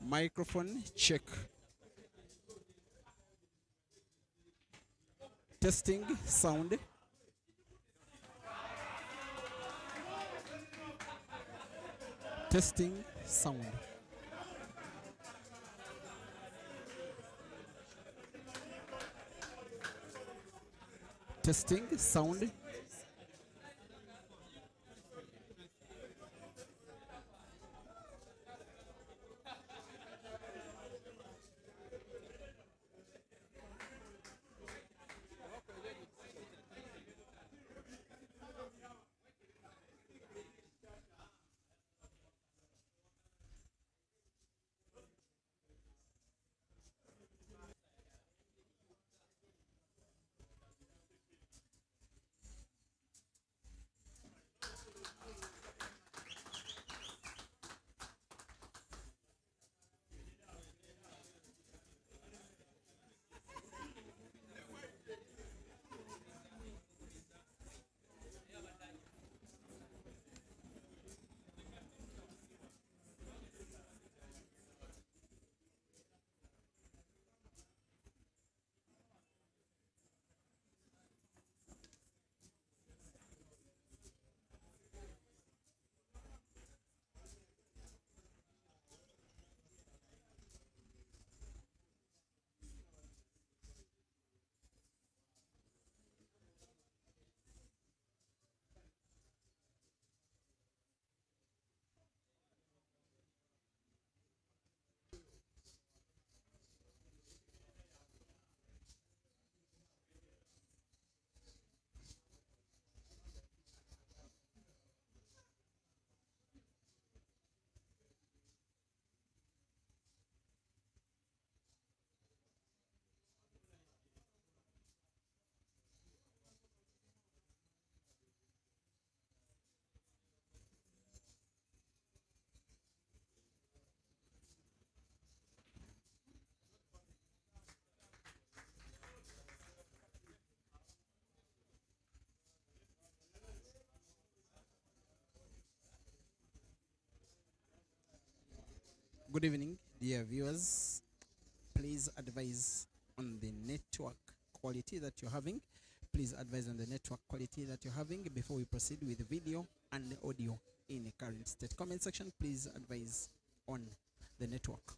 Microphone check. Testing sound. Testing sound. Testing sound. Good evening, dear viewers. Please advise on the network quality that you're having. Please advise on the network quality that you're having before we proceed with the video and audio in the current state. Comment section, please advise on the network.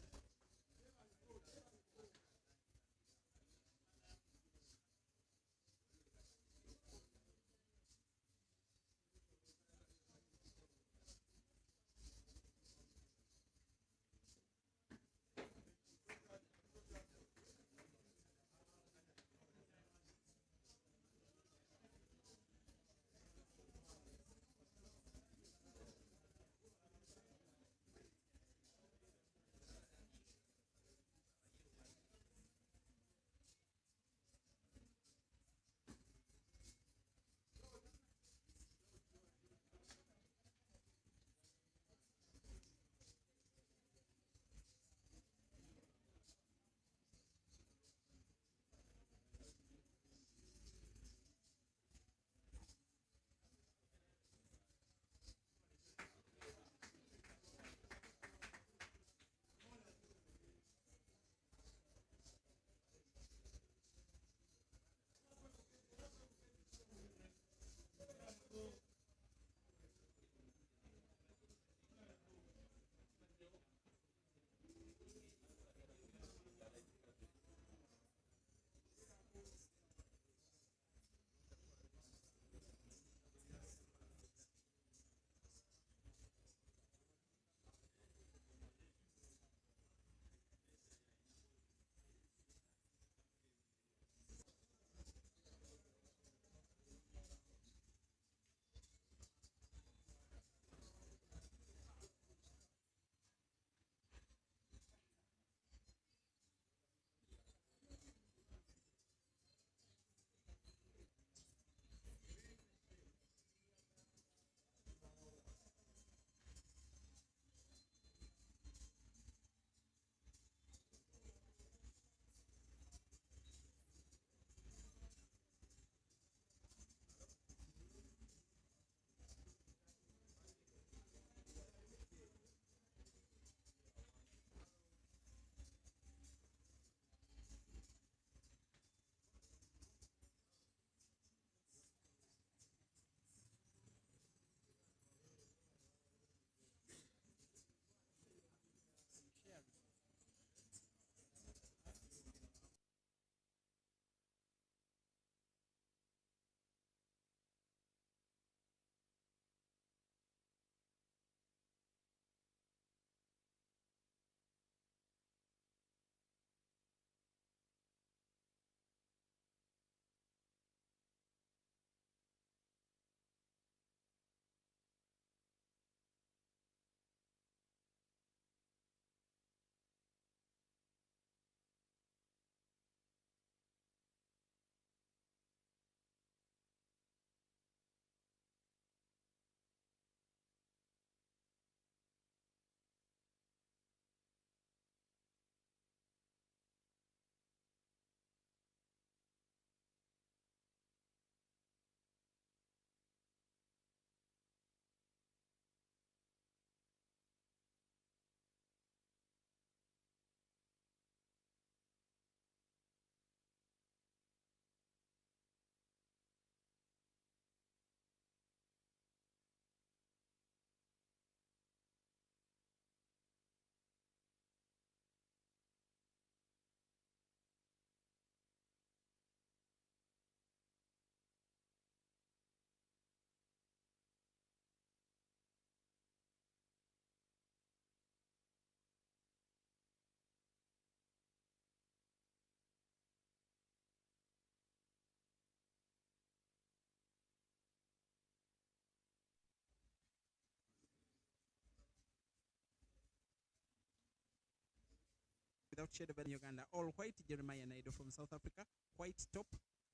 without shade of any Uganda. All white, Jeremiah Naidoo from South Africa. White top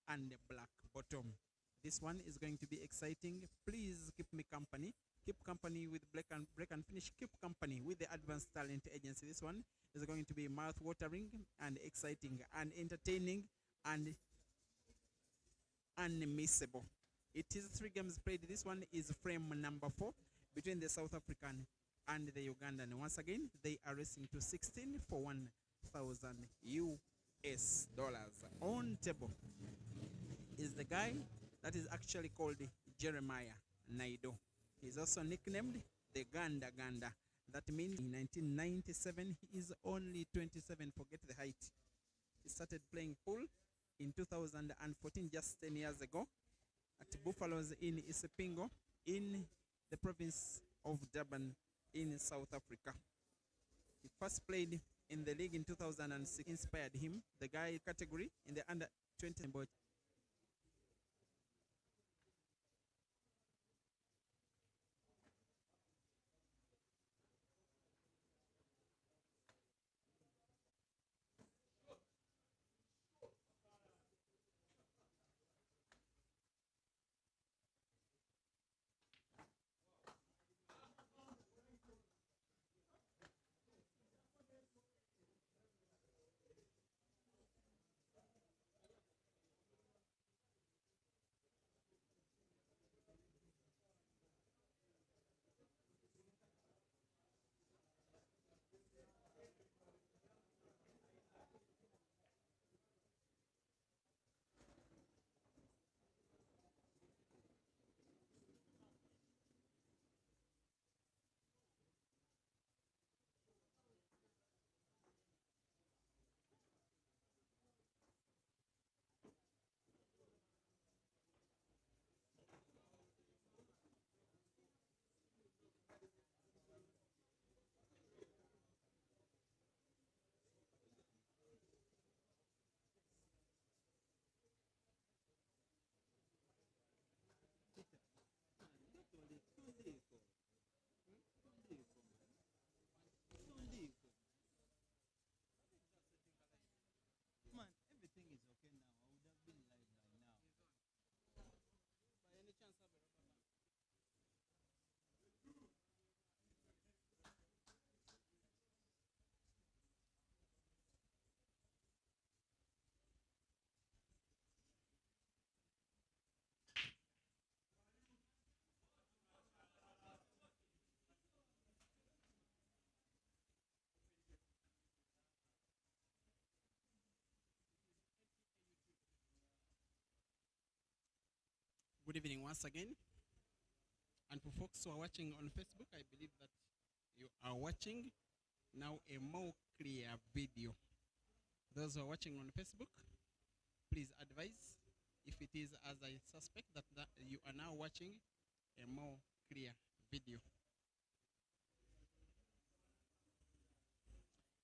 and black bottom. This one is going to be exciting. Please keep me company. Keep company with Break and Finish. Keep company with the Advanced Talent Agency. This one is going to be mouth-watering and exciting and entertaining and unmissable. It is 3 games played. This one is frame number 4 between the South African and the Ugandan. Once again, they are racing to 16 for 1,000 US dollars. On table is the guy that is actually called Jeremiah Naidoo. He's also nicknamed the Ganda Ganda. That means in 1997, he is only 27. Forget the height. He started playing pool in 2014, just 10 years ago, at Buffaloes in Isipingo, in the province of Durban, in South Africa. He first played in the league in 2006. Inspired him, the guy category in the under 20. Good evening once again. And for folks who are watching on Facebook, I believe that you are watching now a more clear video. Those who are watching on Facebook, please advise if it is as I suspect that you are now watching a more clear video.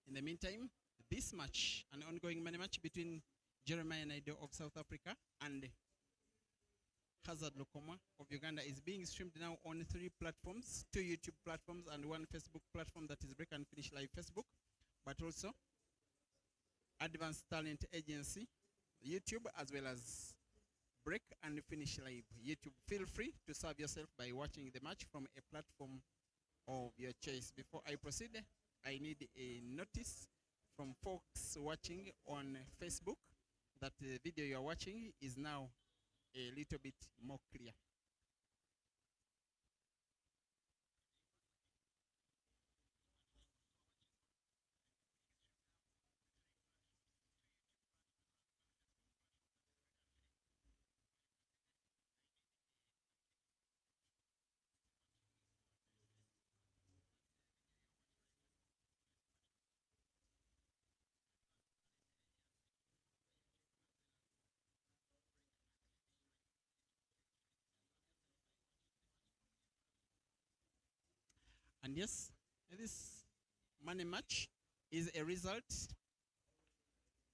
In the meantime, this match, an ongoing money match between Jeremiah Naidoo of South Africa and Hazard Lukomwa of Uganda, is being streamed now on 3 platforms, 2 YouTube platforms and 1 Facebook platform, that is Break and Finish Live Facebook, but also Advanced Talent Agency YouTube, as well as Break and Finish Live YouTube. Feel free to serve yourself by watching the match from a platform of your choice. Before I proceed, I need a notice from folks watching on Facebook that the video you are watching is now a little bit more clear. And yes, this money match is a result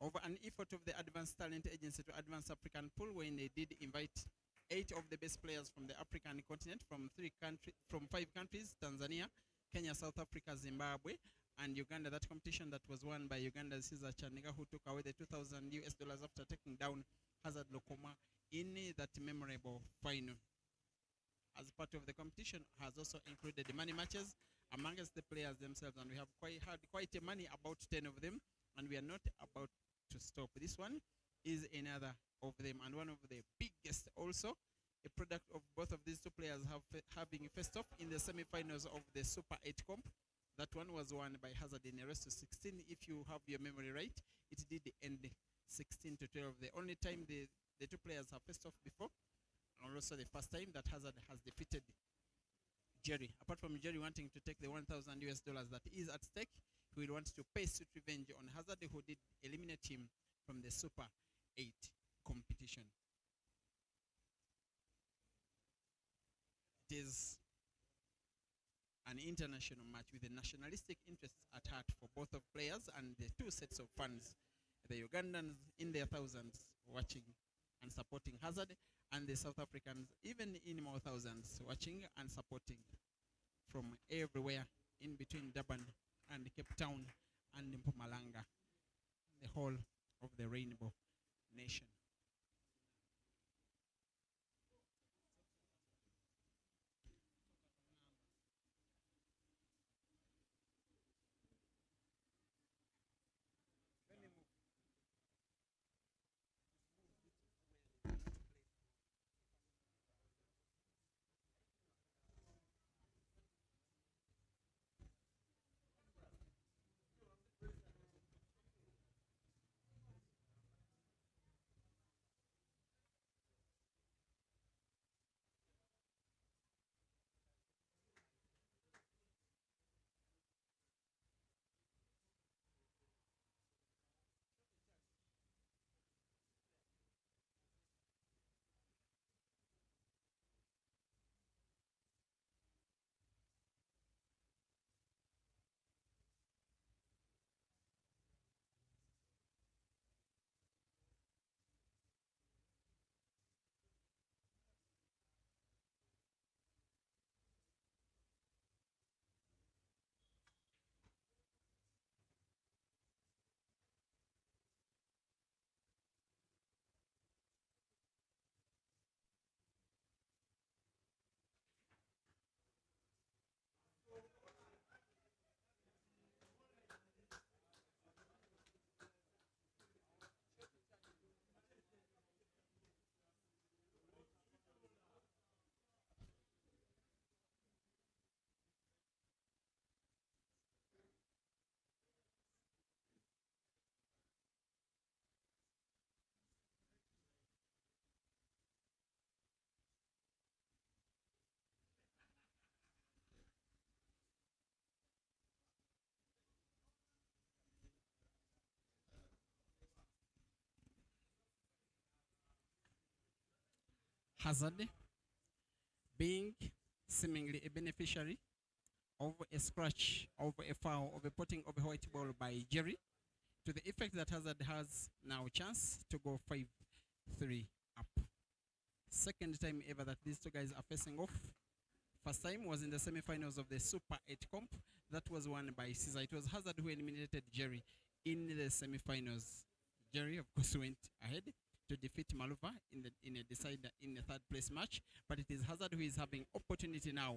of an effort of the Advanced Talent Agency to advance African pool, when they did invite 8 of the best players from the African continent, from 5 countries: Tanzania, Kenya, South Africa, Zimbabwe, and Uganda. That competition that was won by Uganda's Cesar Chaniga, who took away the $2,000 after taking down Hazard Lukomwa in that memorable final. As part of the competition has also included the money matches amongst the players themselves, and we have had quite a money, about 10 of them, and we are not about to stop. This one is another of them, and one of the biggest also, a product of both of these two players having faced off in the semi-finals of the Super 8 comp. That one was won by Hazard in a race to 16. If you have your memory right, it did end 16 to 12. The only time the two players have faced off before, and also the first time that Hazard has defeated Jerry. Apart from Jerry wanting to take the $1,000 that is at stake, he will want to pay suit revenge on Hazard, who did eliminate him from the Super 8 competition. It is an international match with the nationalistic interests at heart for both of players and the two sets of fans. The Ugandans in their thousands watching and supporting Hazard, and the South Africans even in more thousands watching and supporting from everywhere in between Durban and Cape Town and Mpumalanga, the whole of the Rainbow Nation. Hazard being seemingly a beneficiary of a scratch, of a foul, of a potting of a white ball by Jerry, to the effect that Hazard has now a chance to go 5-3 up. Second time ever that these two guys are facing off. First time was in the semi-finals of the Super 8 comp. That was won by Caesar. It was Hazard who eliminated Jerry in the semi-finals. Jerry, of course, went ahead to defeat Maluva in the third place match. But it is Hazard who is having opportunity now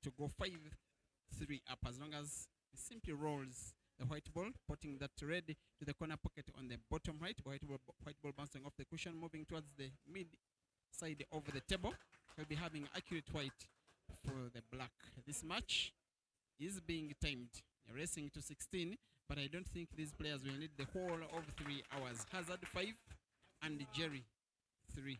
to go 5-3 up, as long as he simply rolls the white ball, putting that red to the corner pocket on the bottom right. White ball bouncing off the cushion, moving towards the mid side of the table. He'll be having accurate white for the black. This match is being timed, racing to 16, but I don't think these players will need the whole of 3 hours. Hazard 5 and Jerry 3.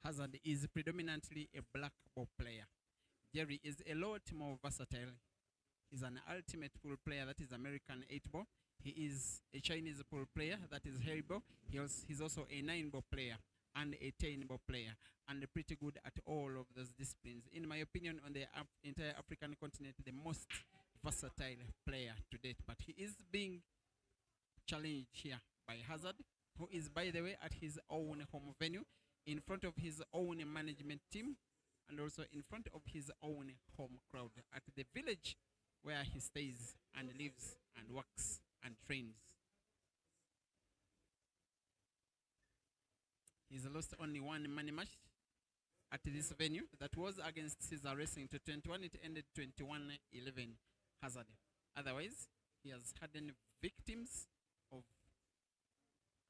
Hazard is predominantly a black ball player. Jerry is a lot more versatile. He's an ultimate pool player, that is American 8-ball. He is a Chinese pool player, that is Hairball. He's also a 9-ball player and a 10-ball player, and pretty good at all of those disciplines. In my opinion, on the entire African continent, the most versatile player to date. But he is being challenged here by Hazard, who is, by the way, at his own home venue, in front of his own management team, and also in front of his own home crowd, at the village where he stays and lives and works and trains. He's lost only one money match at this venue. That was against Caesar Racing to 21. It ended 21-11 Hazard. Otherwise, he has hardened victims of,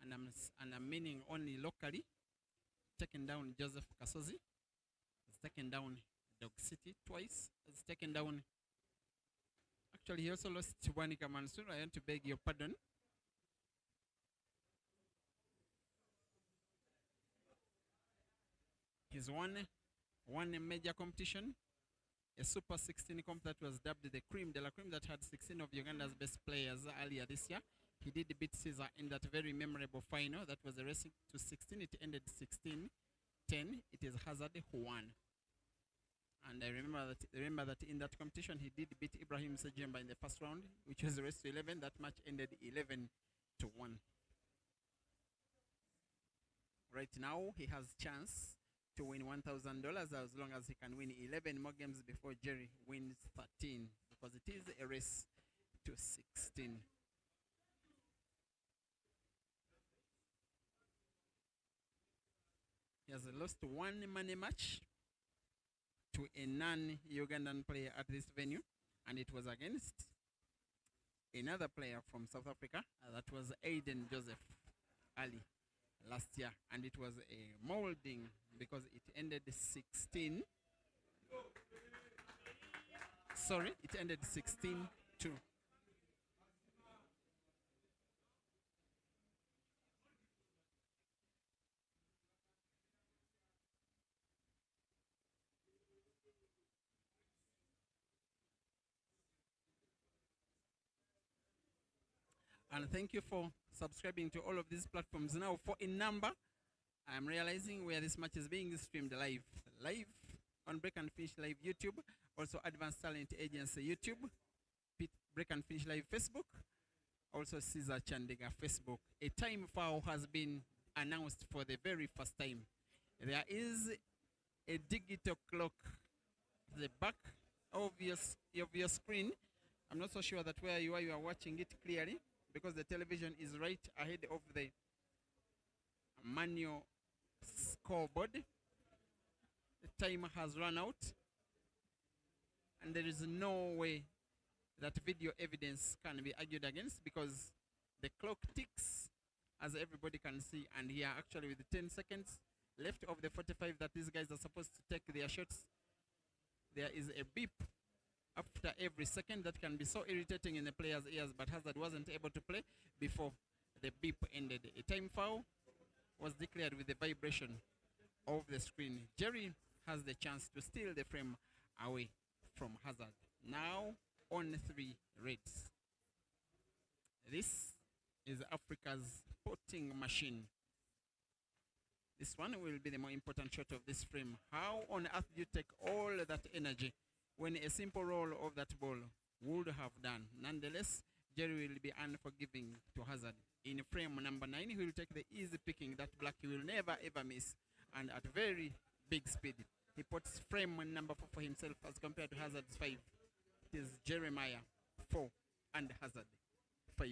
and I'm meaning only locally, taken down Joseph Kasozi, has taken down Dog City twice, has taken down, actually he also lost Wanika Mansour. I want to beg your pardon. He's won one major competition, a Super 16 comp that was dubbed the Cream de la Cream, that had 16 of Uganda's best players earlier this year. He did beat Caesar in that very memorable final. That was a racing to 16. It ended 16-10. It is Hazard who won. And I remember that in that competition he did beat Ibrahim Sejemba in the first round, which was a race to 11. That match ended 11-1. Right now he has chance to win $1,000 as long as he can win 11 more games before Jerry wins 13, because it is a race to 16. He has lost one money match to a non-Ugandan player at this venue, and it was against another player from South Africa. That was Aiden Joseph Ali last year, and it was a molding because it ended 16. Sorry, it ended 16-2. And thank you for subscribing to all of these platforms. Now, for in number, I'm realizing where this match is being streamed live on Break and Finish Live YouTube, also Advanced Talent Agency YouTube, Break and Finish Live Facebook, also Caesar Chandega Facebook. A time foul has been announced for the very first time. There is a digital clock at the back of your screen. I'm not so sure that where you are watching it clearly, because the television is right ahead of the manual scoreboard. The time has run out, and there is no way that video evidence can be argued against, because the clock ticks, as everybody can see, and here actually with the 10 seconds left of the 45 that these guys are supposed to take their shots, there is a beep after every second that can be so irritating in the player's ears, but Hazard wasn't able to play before the beep ended. A time foul was declared with the vibration of the screen. Jerry has the chance to steal the frame away from Hazard. Now on 3 reds. This is Africa's potting machine. This one will be the more important shot of this frame. How on earth do you take all that energy when a simple roll of that ball would have done? Nonetheless, Jerry will be unforgiving to Hazard. In frame number 9, he will take the easy picking that black he will never ever miss, and at very big speed. He puts frame number 4 for himself as compared to Hazard's 5. It is Jeremiah 4 and Hazard 5.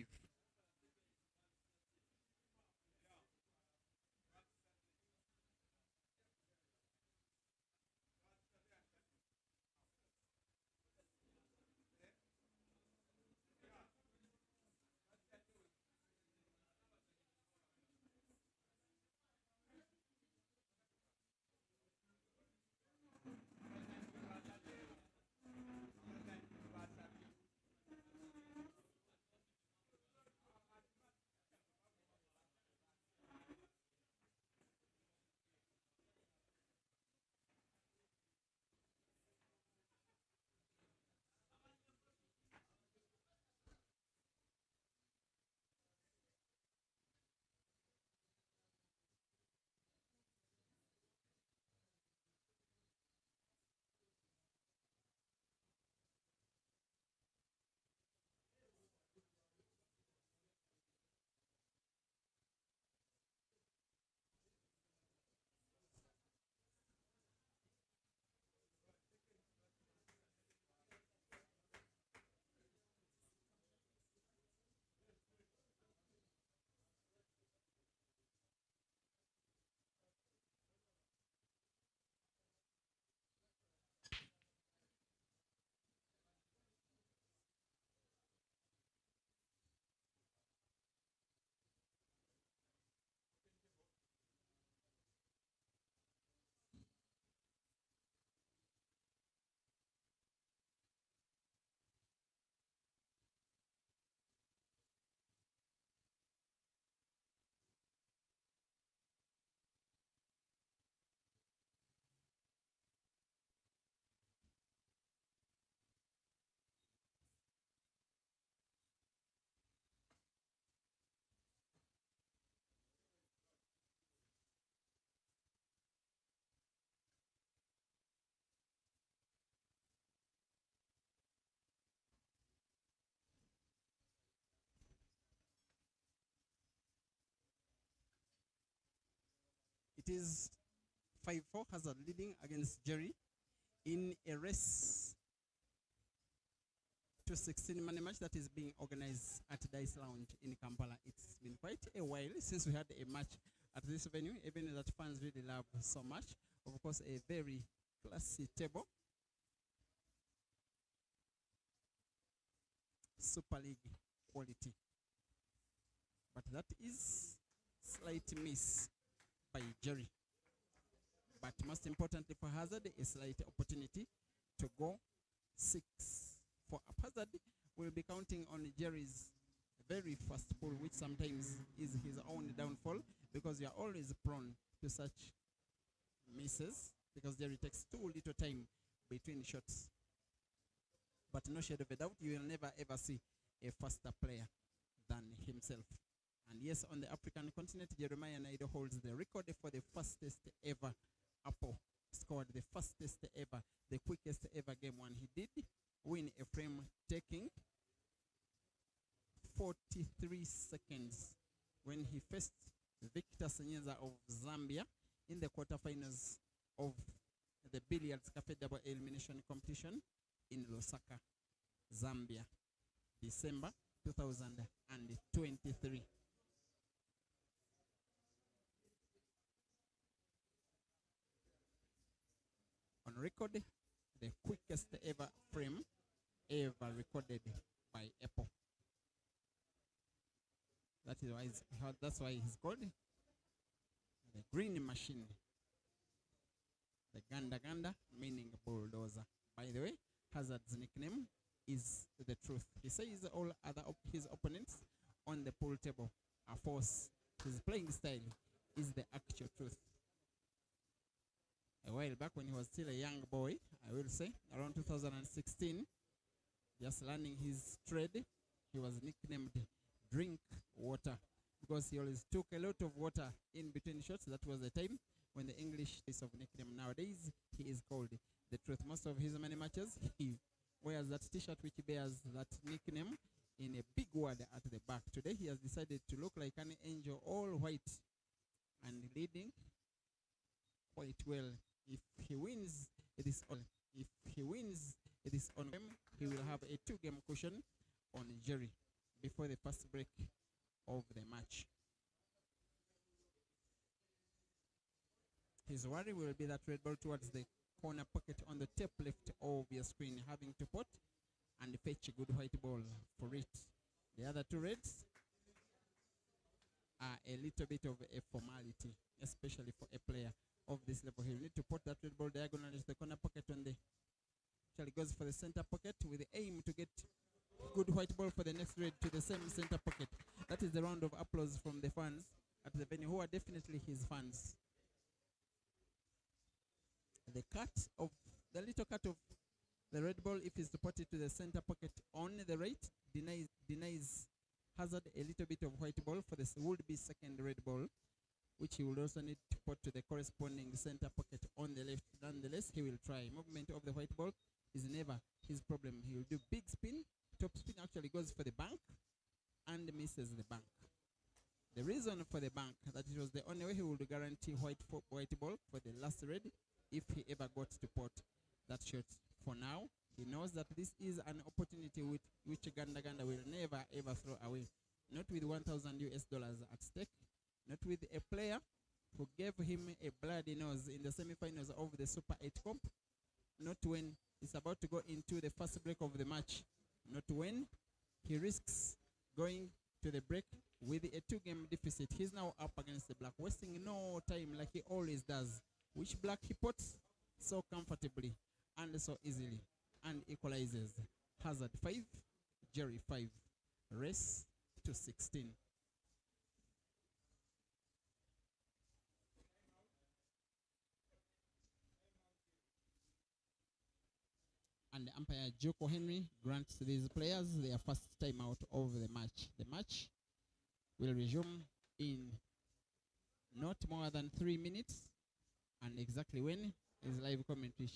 It is 5-4 Hazard leading against Jerry in a race to 16 money match that is being organized at Dice Lounge in Kampala. It's been quite a while since we had a match at this venue, even that fans really love so much. Of course, a very classy table. Super League quality. But that is slight miss by Jerry. But most importantly for Hazard, a slight opportunity to go 6 for up. Hazard will be counting on Jerry's very first pull, which sometimes is his own downfall, because you are always prone to such misses, because Jerry takes too little time between shots. But no shade of a doubt, you will never ever see a faster player than himself. And yes, on the African continent, Jeremiah Naidoo holds the record for the fastest ever apple scored, the fastest ever, the quickest ever game one. He did win a frame, taking 43 seconds when he faced Victor Senyeza of Zambia in the quarterfinals of the Billiards Cafe Double Elimination Competition in Lusaka, Zambia, December 2023. On record, the quickest ever frame ever recorded by Apple. That's why he's called the Green Machine. The Ganda Ganda, meaning bulldozer. By the way, Hazard's nickname is the truth. He says all other his opponents on the pool table are false. His playing style is the actual truth. A while back, when he was still a young boy, I will say, around 2016, just learning his trade, he was nicknamed Drink Water, because he always took a lot of water in between shots. That was the time when the English is of nickname. Nowadays, he is called the truth. Most of his many matches, he wears that t-shirt which bears that nickname in a big word at the back. Today, he has decided to look like an angel, all white, and leading quite well. If he wins this on game, he will have a 2-game cushion on Jerry before the first break of the match. His worry will be that red ball towards the corner pocket on the top left of your screen, having to pot and fetch a good white ball for it. The other two reds are a little bit of a formality, especially for a player of this level. He will need to put that red ball diagonally to the corner pocket on the actually goes for the center pocket with the aim to get good white ball for the next red to the same center pocket. That is the round of applause from the fans at the venue, who are definitely his fans. The little cut of the red ball, if he's to put it to the center pocket on the right, denies Hazard a little bit of white ball for this would-be second red ball, which he will also need to put to the corresponding center pocket on the left. Nonetheless, he will try. Movement of the white ball is never his problem. He will do big spin. Top spin actually goes for the bank and misses the bank. The reason for the bank, that it was the only way he would guarantee white ball for the last red if he ever got to pot that shot. For now, he knows that this is an opportunity which Ganda Ganda will never ever throw away. Not with $1,000 at stake. Not with a player who gave him a bloody nose in the semifinals of the Super 8 Cup. Not when he's about to go into the first break of the match. Not when he risks going to the break with a 2-game deficit. He's now up against the black, wasting no time like he always does. Which black he puts so comfortably and so easily and equalizes. Hazard 5, Jerry 5. Race to 16. And the umpire Joko Henry grants these players their first timeout of the match. The match will resume in not more than 3 minutes, and exactly when is live commentary.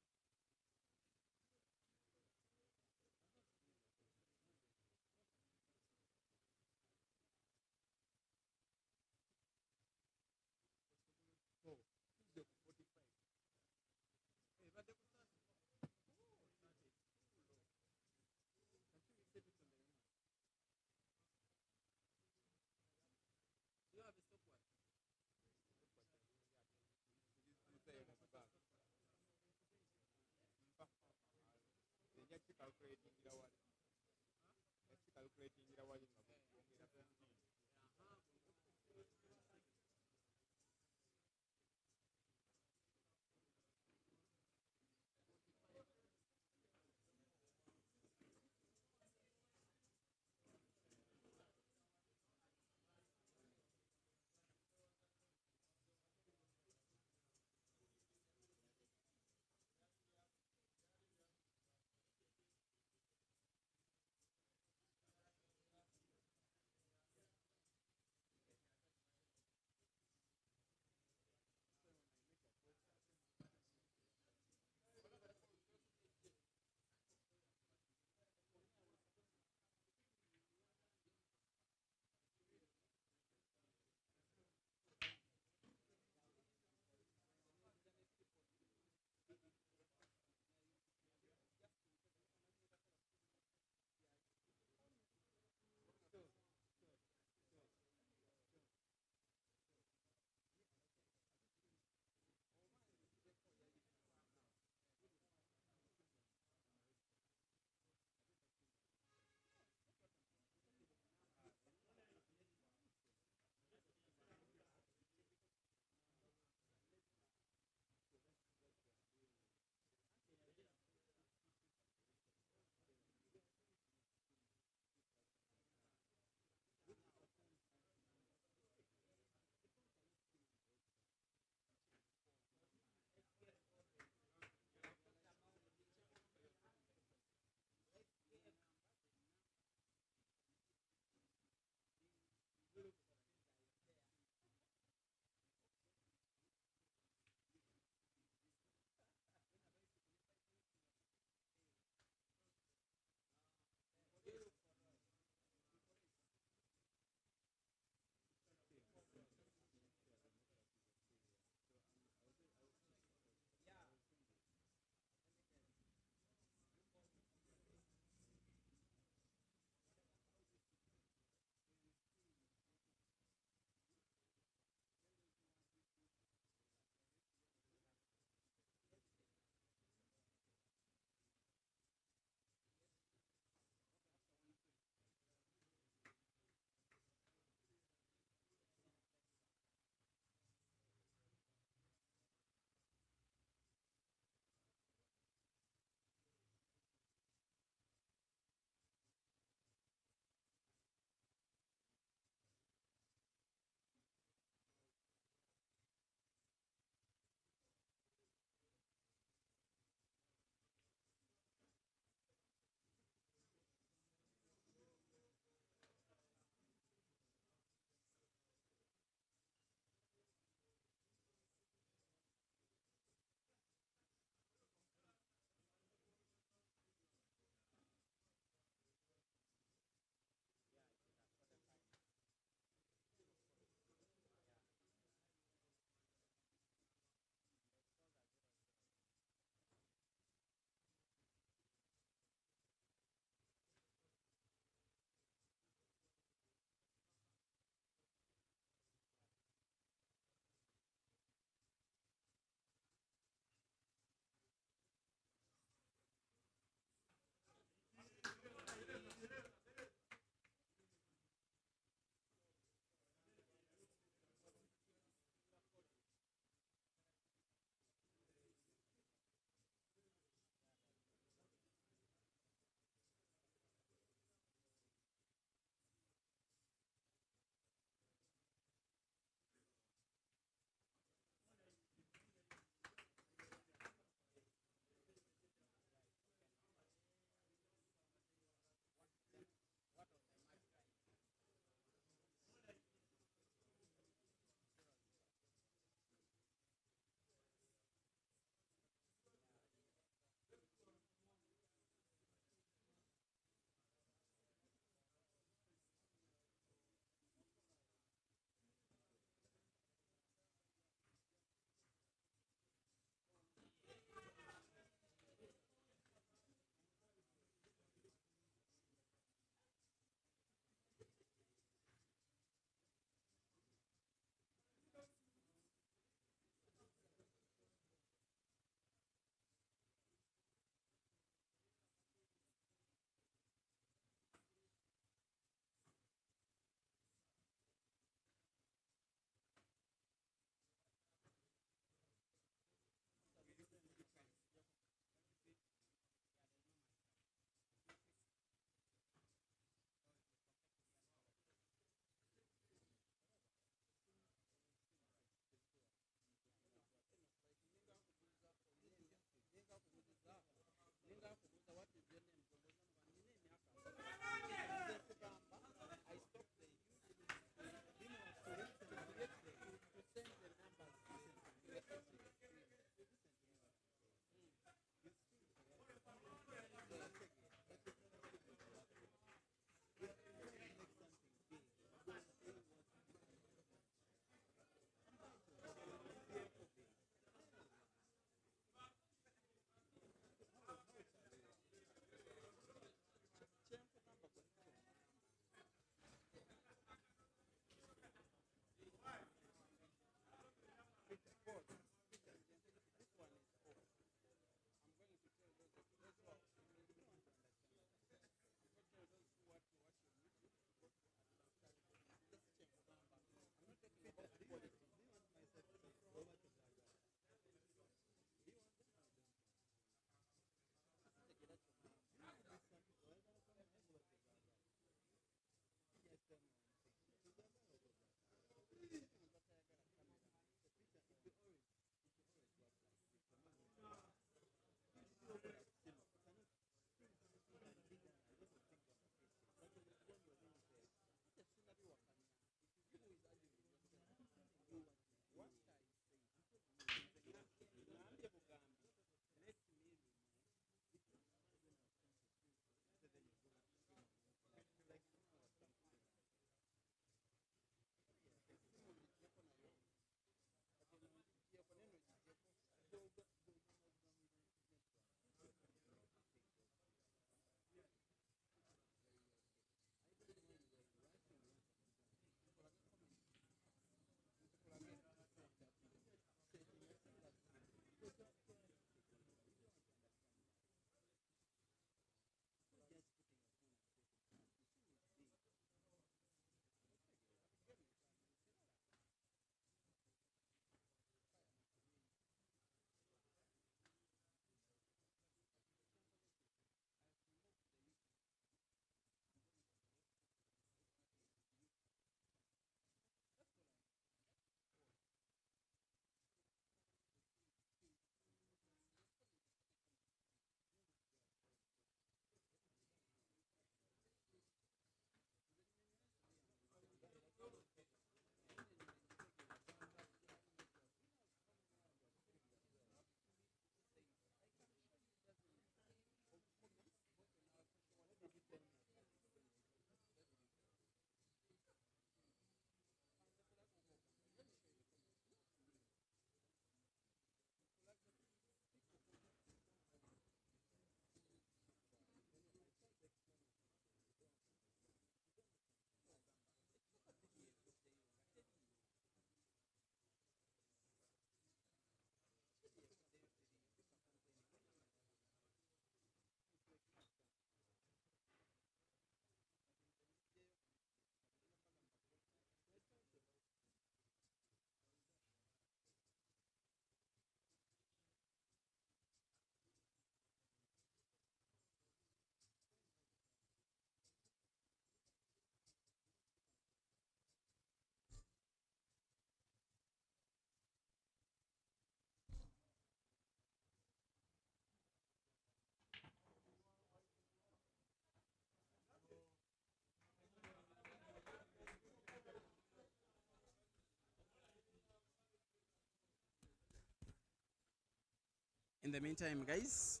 In the meantime, guys,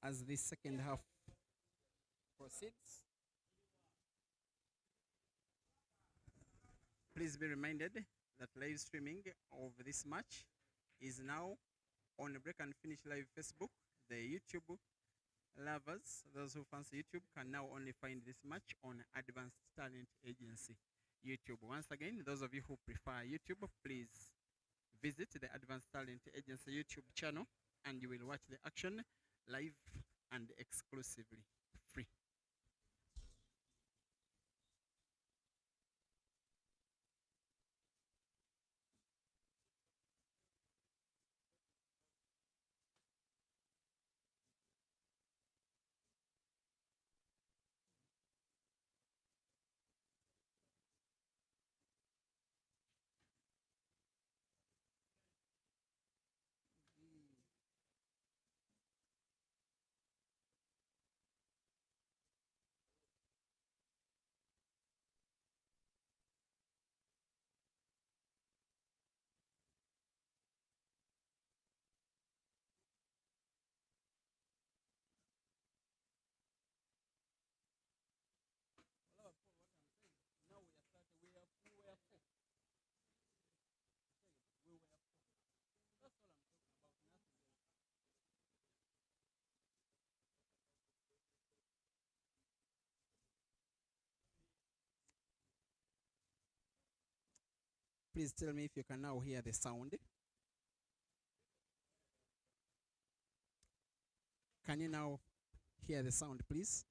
as the second half proceeds, please be reminded that live streaming of this match is now on Break and Finish Live Facebook. The YouTube lovers, those who fancy YouTube, can now only find this match on Advanced Talent Agency YouTube. Once again, those of you who prefer YouTube, please visit the Advanced Talent Agency YouTube channel and you will watch the action live and exclusively free. Please tell me if you can now hear the sound. Can you now hear the sound, please?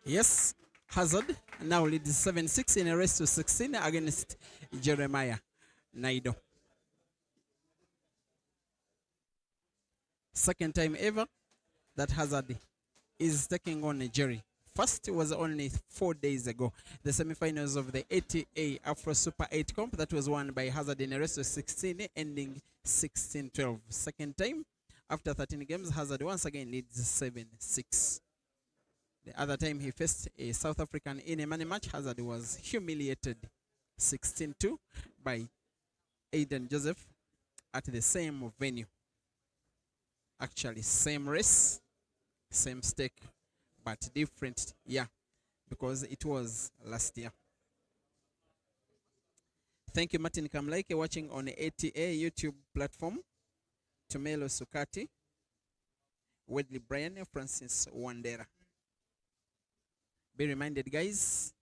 Yes, Hazard now leads 7-6 in a race to 16 against Jeremiah Naidoo. Second time ever that Hazard is taking on Jerry. First was only 4 days ago. The semi-finals of the ATA Afro Super 8 comp that was won by Hazard in a race to 16, ending 16-12. Second time, after 13 games, Hazard once again leads 7-6. The other time he faced a South African in a money match, Hazard was humiliated 16-2 by Aiden Joseph at the same venue. Actually, same race, same stake, but different year because it was last year. Thank you, Martin Kamlaike, watching on the ATA YouTube platform. Tumelo Sukati, Wedley Brian, Francis Wandera. Be reminded, guys,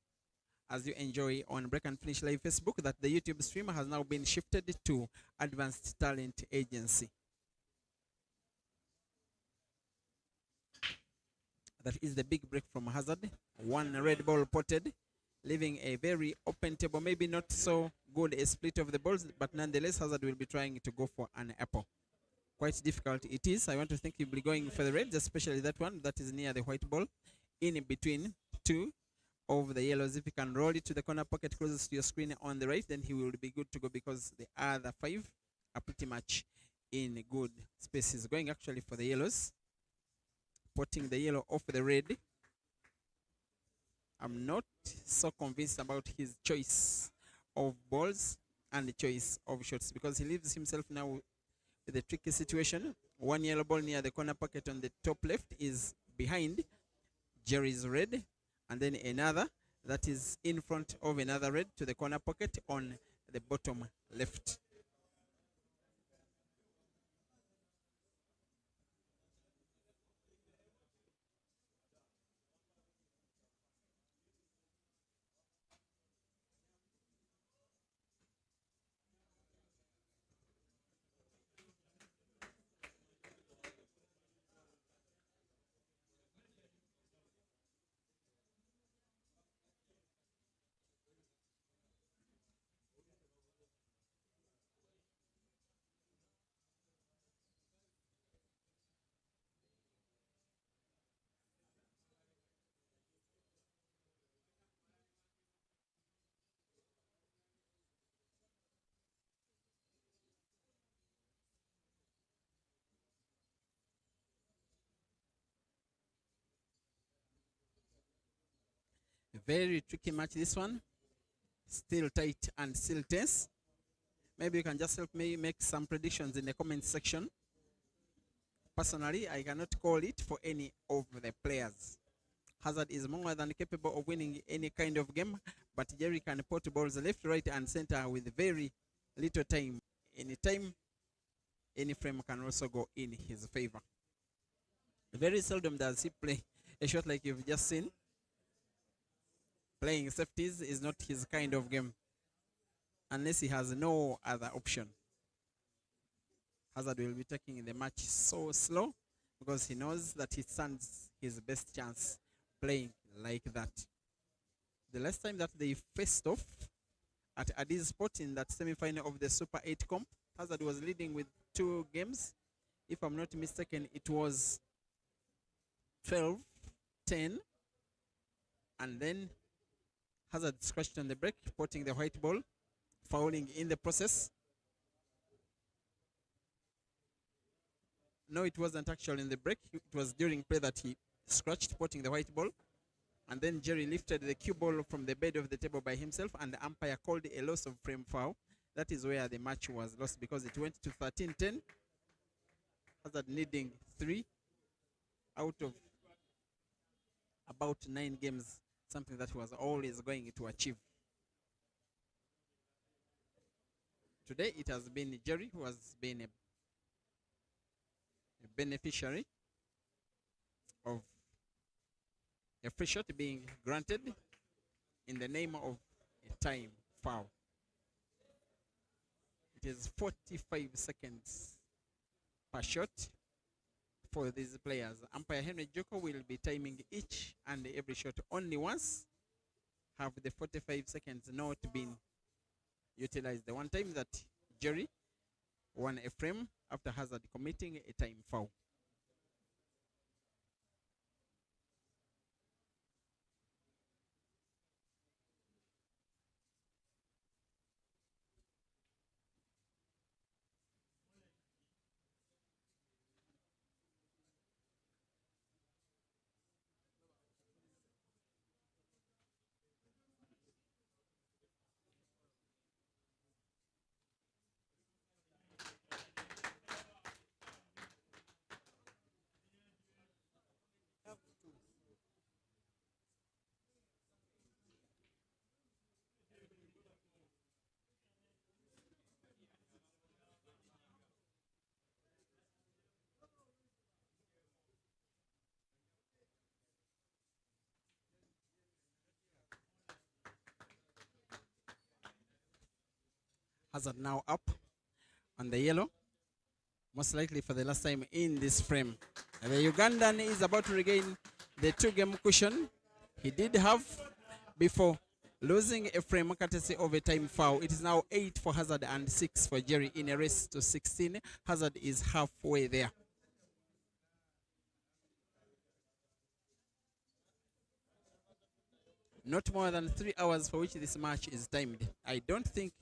as you enjoy on Break and Finish Live Facebook, that the YouTube stream has now been shifted to Advanced Talent Agency. That is the big break from Hazard. One red ball potted, leaving a very open table. Maybe not so good a split of the balls, but nonetheless, Hazard will be trying to go for an apple. Quite difficult it is. I want to think he'll be going for the reds, especially that one that is near the white ball. In between two of the yellows, if you can roll it to the corner pocket closest to your screen on the right, then he will be good to go because the other five are pretty much in good spaces. Going actually for the yellows, putting the yellow off the red. I'm not so convinced about his choice of balls and the choice of shots because he leaves himself now with a tricky situation. One yellow ball near the corner pocket on the top left is behind Jerry's red, and then another that is in front of another red to the corner pocket on the bottom left. A very tricky match, this one. Still tight and still tense. Maybe you can just help me make some predictions in the comment section. Personally, I cannot call it for any of the players. Hazard is more than capable of winning any kind of game, but Jerry can put balls left, right, and center with very little time. Any time, any frame can also go in his favor. Very seldom does he play a shot like you've just seen. Playing safeties is not his kind of game, unless he has no other option. Hazard will be taking the match so slow because he knows that he stands his best chance playing like that. The last time that they faced off at Adi's Sport in that semi-final of the Super 8 comp, Hazard was leading with 2 games. If I'm not mistaken, it was 12-10. And then Hazard scratched on the break, putting the white ball, fouling in the process. No, it wasn't actually in the break. It was during play that he scratched, putting the white ball. And then Jerry lifted the cue ball from the bed of the table by himself, and the umpire called a loss of frame foul. That is where the match was lost because it went to 13-10. Hazard needing 3 out of about 9 games, something that he was always going to achieve. Today it has been Jerry who has been a beneficiary of a free shot being granted in the name of a time foul. It is 45 seconds per shot for these players. Umpire Henry Joko will be timing each and every shot only once. Have the 45 seconds not been utilized? The one time that Jerry won a frame after Hazard committing a time foul. Hazard now up on the yellow, most likely for the last time in this frame. And the Ugandan is about to regain the 2-game cushion he did have before losing a frame courtesy of a time foul. It is now 8 for Hazard and 6 for Jerry in a race to 16. Hazard is halfway there. Not more than 3 hours for which this match is timed. I don't think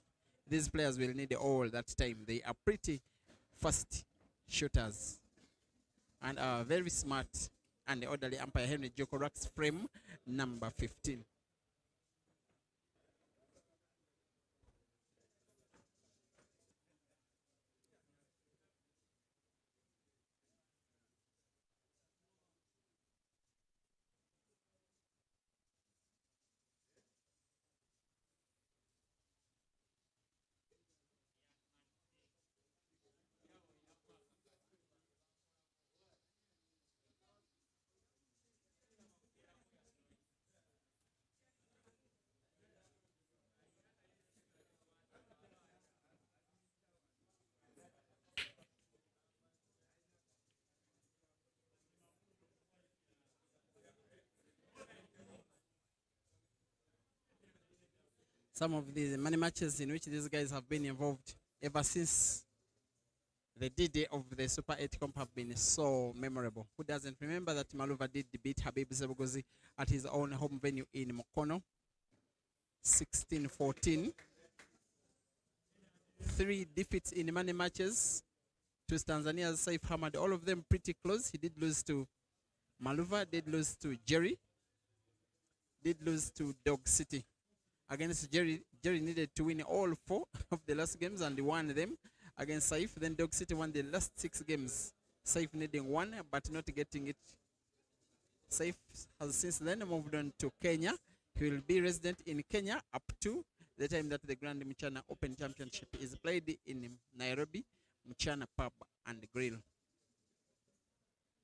these players will need all that time. They are pretty fast shooters and are very smart. And the orderly umpire Henry Joko racks frame number 15. Some of the money matches in which these guys have been involved ever since the D-Day of the Super 8 comp have been so memorable. Who doesn't remember that Maluva did beat Habib Sebugozi at his own home venue in Mukono, 16-14. 3 defeats in money matches to Tanzania's Saif Hamad, all of them pretty close. He did lose to Maluva, did lose to Jerry, did lose to Dog City. Against Jerry, Jerry needed to win all 4 of the last games and he won them against Saif. Then Dog City won the last 6 games. Saif needing 1 but not getting it. Saif has since then moved on to Kenya. He will be resident in Kenya up to the time that the Grand Mchana Open Championship is played in Nairobi, Mchana Pub and Grill.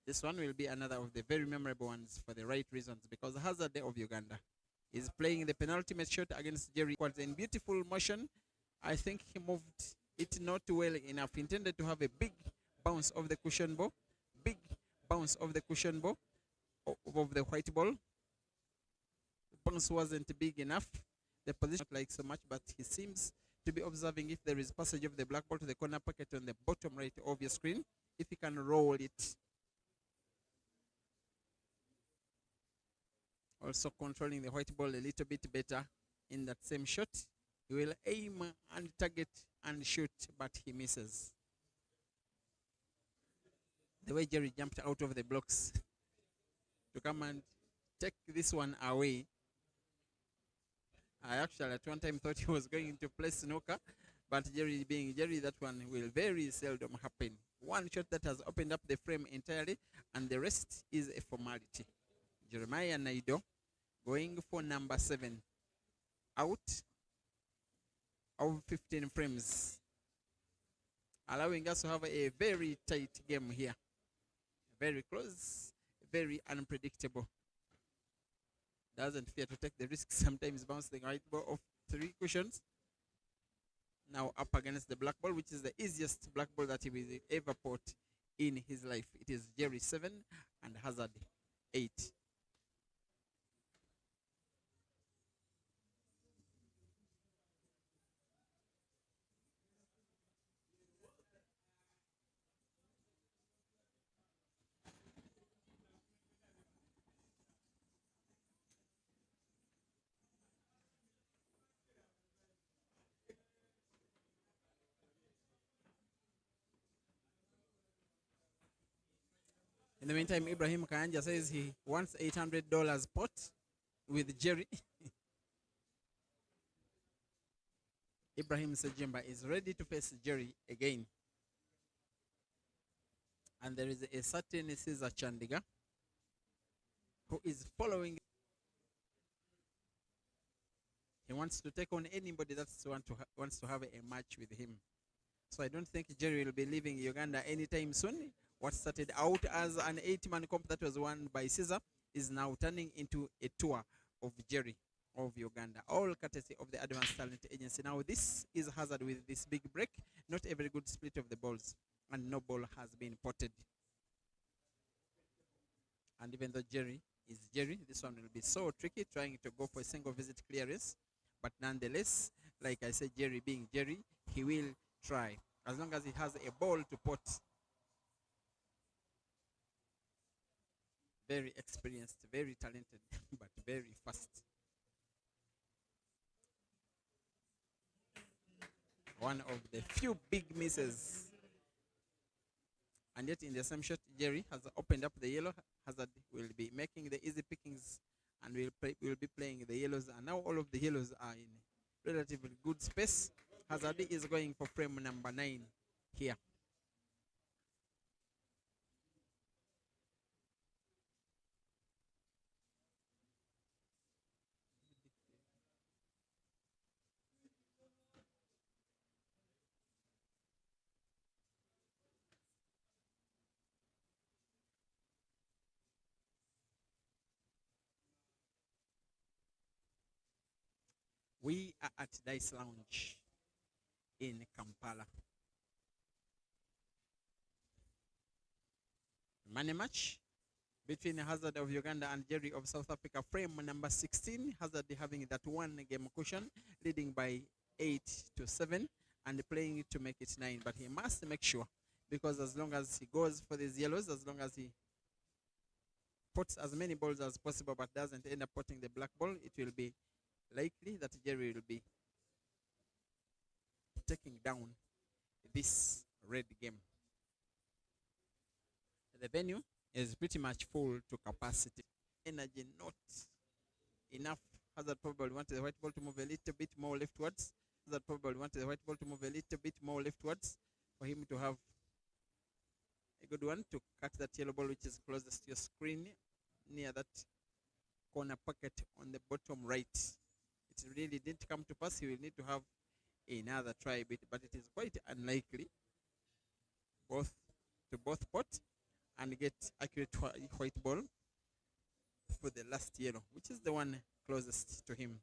This one will be another of the very memorable ones for the right reasons, because Hazard of Uganda is playing the penultimate shot against Jerry. Was in beautiful motion. I think he moved it not well enough. Intended to have a big bounce of the cushion ball, big bounce of the cushion ball of the white ball. The bounce wasn't big enough. The position not like so much, but he seems to be observing if there is passage of the black ball to the corner pocket on the bottom right of your screen. If he can roll it. Also controlling the white ball a little bit better in that same shot. He will aim and target and shoot, but he misses. The way Jerry jumped out of the blocks to come and take this one away. I actually at one time thought he was going to play snooker, but Jerry being Jerry, that one will very seldom happen. One shot that has opened up the frame entirely, and the rest is a formality. Jeremiah Naidoo going for number 7 out of 15 frames, allowing us to have a very tight game here. Very close, very unpredictable. Doesn't fear to take the risk, sometimes bounce the right ball off 3 cushions. Now up against the black ball, which is the easiest black ball that he will ever put in his life. It is Jerry 7 and Hazard 8. In the meantime, Ibrahim Kayanja says he wants $800 pot with Jerry. Ibrahim Sejimba is ready to face Jerry again. And there is a certain Caesar Chandiga who is following. He wants to take on anybody that wants to have a match with him. So I don't think Jerry will be leaving Uganda anytime soon. What started out as an 8-man comp that was won by Caesar is now turning into a tour of Jerry of Uganda, all courtesy of the Advanced Talent Agency. Now this is Hazard with this big break. Not a very good split of the balls, and no ball has been potted. And even though Jerry is Jerry, this one will be so tricky, trying to go for a single visit clearance. But nonetheless, like I said, Jerry being Jerry, he will try, as long as he has a ball to pot. Very experienced, very talented, but very fast. One of the few big misses. And yet in the same shot, Jerry has opened up the yellow. Hazard will be making the easy pickings and will be playing the yellows. And now all of the yellows are in relatively good space. Hazard is going for frame number 9 here. We are at Dice Lounge in Kampala. Money match between Hazard of Uganda and Jerry of South Africa. Frame number 16, Hazard having that one game cushion, leading by 8-7 and playing to make it 9. But he must make sure, because as long as he goes for these yellows, as long as he puts as many balls as possible but doesn't end up putting the black ball, it will be likely that Jerry will be taking down this red game. The venue is pretty much full to capacity. Energy not enough. Hazard probably wanted the white ball to move a little bit more leftwards. Hazard probably wanted the white ball to move a little bit more leftwards for him to have a good one to cut that yellow ball which is closest to your screen near that corner pocket on the bottom right. It really didn't come to pass. He will need to have another try bit, but it is quite unlikely to both pot and get accurate white ball for the last yellow, which is the one closest to him.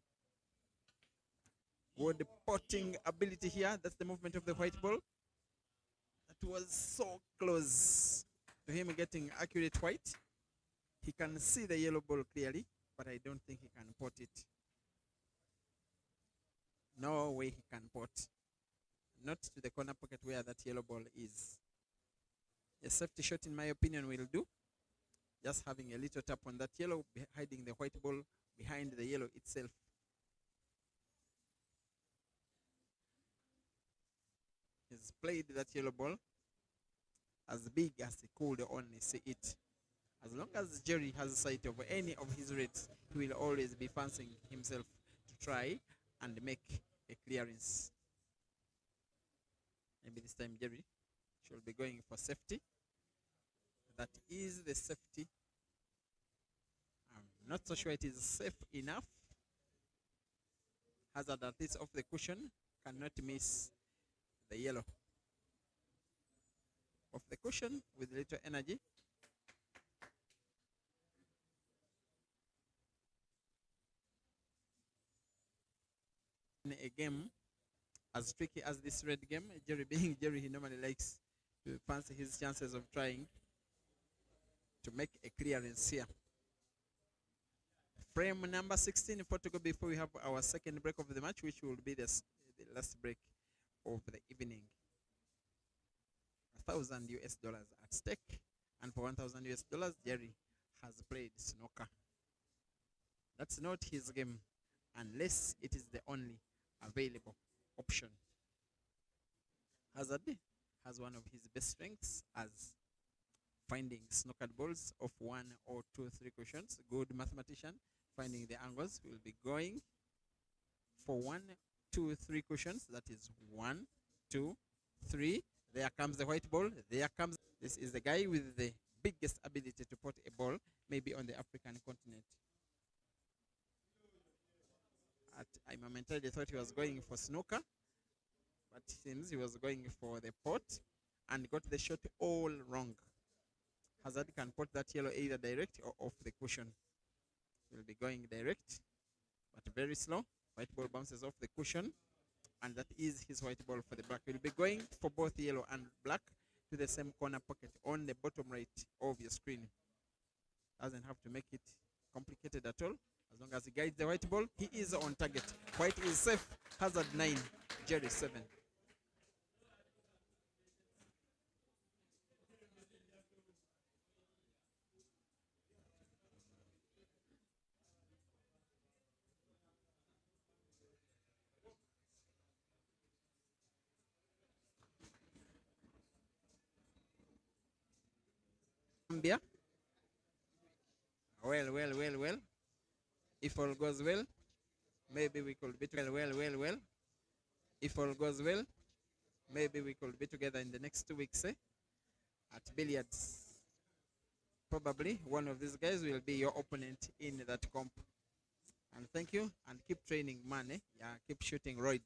Good potting ability here. That's the movement of the white ball. That was so close to him getting accurate white. He can see the yellow ball clearly, but I don't think he can pot it. No way he can pot. Not to the corner pocket where that yellow ball is. A safety shot, in my opinion, will do. Just having a little tap on that yellow, hiding the white ball behind the yellow itself. He's played that yellow ball as big as he could only see it. As long as Jerry has sight of any of his reds, he will always be fancying himself to try and make a clearance. Maybe this time Jerry should be going for safety. That is the safety. I'm not so sure it is safe enough. Hazard at least off the cushion, cannot miss the yellow. Off the cushion with little energy. In a game as tricky as this red game, Jerry being Jerry, he normally likes to fancy his chances of trying to make a clearance here. Frame number 16 for to go before we have our second break of the match, which will be the last break of the evening. $1,000 at stake, and for $1,000, Jerry has played snooker. That's not his game, unless it is the only available option. Hazard has one of his best strengths as finding snookered balls of 1 or 2, 3 cushions. Good mathematician, finding the angles. Will be going for 1, 2, 3 cushions. That is 1, 2, 3. There comes the white ball. There comes. This is the guy with the biggest ability to put a ball, maybe on the African continent. I momentarily thought he was going for snooker, but it seems he was going for the pot and got the shot all wrong. Hazard can put that yellow either direct or off the cushion. He'll be going direct, but very slow. White ball bounces off the cushion, and that is his white ball for the black. He'll be going for both yellow and black to the same corner pocket on the bottom right of your screen. Doesn't have to make it complicated at all. As long as he guides the white ball, he is on target. White is safe. Hazard 9, Jerry 7. Zambia. Well. If all goes well, maybe we could be together. Well. If all goes well, maybe we could be together in the next 2 weeks, at billiards. Probably one of these guys will be your opponent in that comp. And thank you, and keep training, man. Yeah, keep shooting Royd.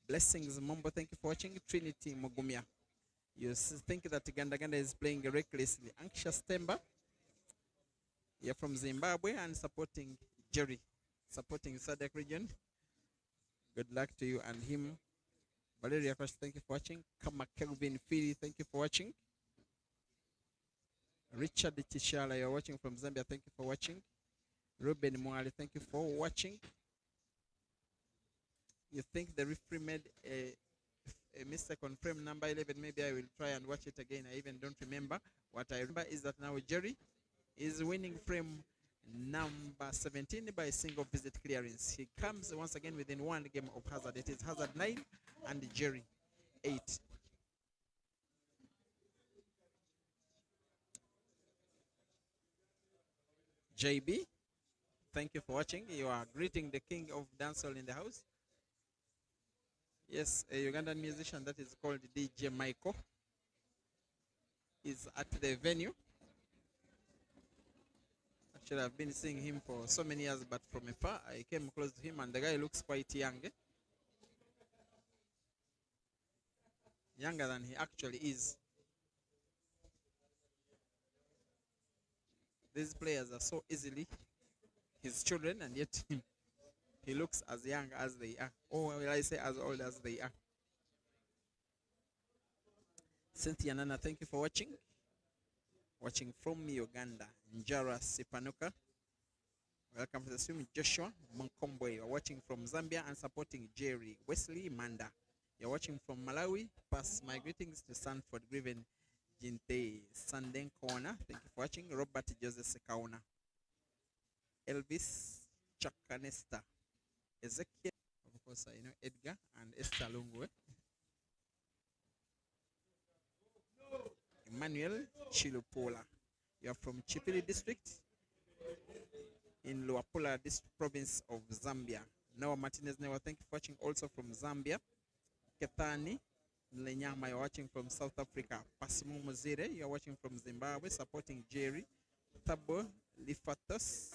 Blessings, Mombo. Thank you for watching. Trinity Mogumia. You think that Ganda is playing recklessly. Anxious Temba. You're from Zimbabwe and supporting Jerry, supporting SADC region. Good luck to you and him. Valeria Crush, thank you for watching. Kama Kelvin Philly, thank you for watching. Richard Tishala, you're watching from Zambia. Thank you for watching. Ruben Mwali, thank you for watching. You think the referee made a mistake on frame number 11? Maybe I will try and watch it again. I even don't remember. What I remember is that now Jerry is winning frame number 17 by a single visit clearance. He comes once again within one game of Hazard. It is Hazard 9 and Jerry 8. JB, thank you for watching. You are greeting the king of dancehall in the house. Yes, a Ugandan musician that is called DJ Michael is at the venue. Actually, I've been seeing him for so many years, but from afar, I came close to him, and the guy looks quite young. Younger than he actually is. These players are so easily his children, and yet he looks as young as they are. Or will I say as old as they are? Cynthia Nana, thank you for watching. Watching from Uganda. Njara Sipanuka. Welcome to the stream. Joshua Monkombwe. You're watching from Zambia and supporting Jerry. Wesley Manda. You're watching from Malawi. Pass my greetings to Sanford Griven Jinte Sanden Corner. Thank you for watching. Robert Joseph Sekaona. Elvis Chakanesta. Ezekiel. Of course, I know Edgar and Esther Lungwe. Emmanuel Chilupola. You are from Chipili district in Luapula, this province of Zambia. Noah Martinez Newa, thank you for watching also from Zambia. Kethani Lenyama, you're watching from South Africa. Pasimu Muzire, you're watching from Zimbabwe, supporting Jerry. Thabo Lifatos,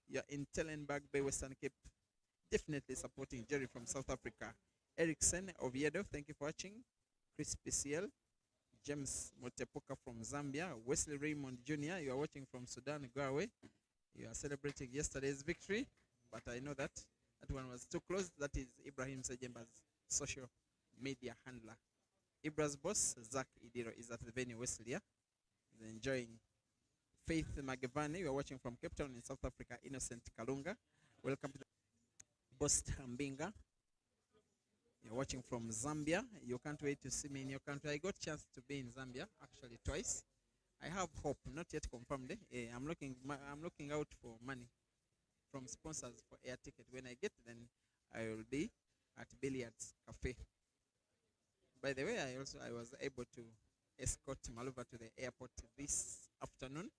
you're in Tellenberg Bay, Western Cape, definitely supporting Jerry from South Africa. Erickson Oviedo, thank you for watching. Chris PCL. James Motepoka from Zambia. Wesley Raymond Jr., you are watching from Sudan, Gawe. You are celebrating yesterday's victory, but I know that one was too close. That is Ibrahim Sejemba's social media handler. Ibra's boss, Zach Idiro, is at the venue. Wesley, is enjoying. Faith Magavani, you are watching from Cape Town in South Africa. Innocent Kalunga, welcome to the boss Tambinga. You're watching from Zambia. You can't wait to see me in your country. I got a chance to be in Zambia actually twice. I have hope, not yet confirmed. I'm looking out for money from sponsors for air ticket. When I get, then I will be at Billiards Cafe. By the way, I was able to escort Maluva to the airport this afternoon.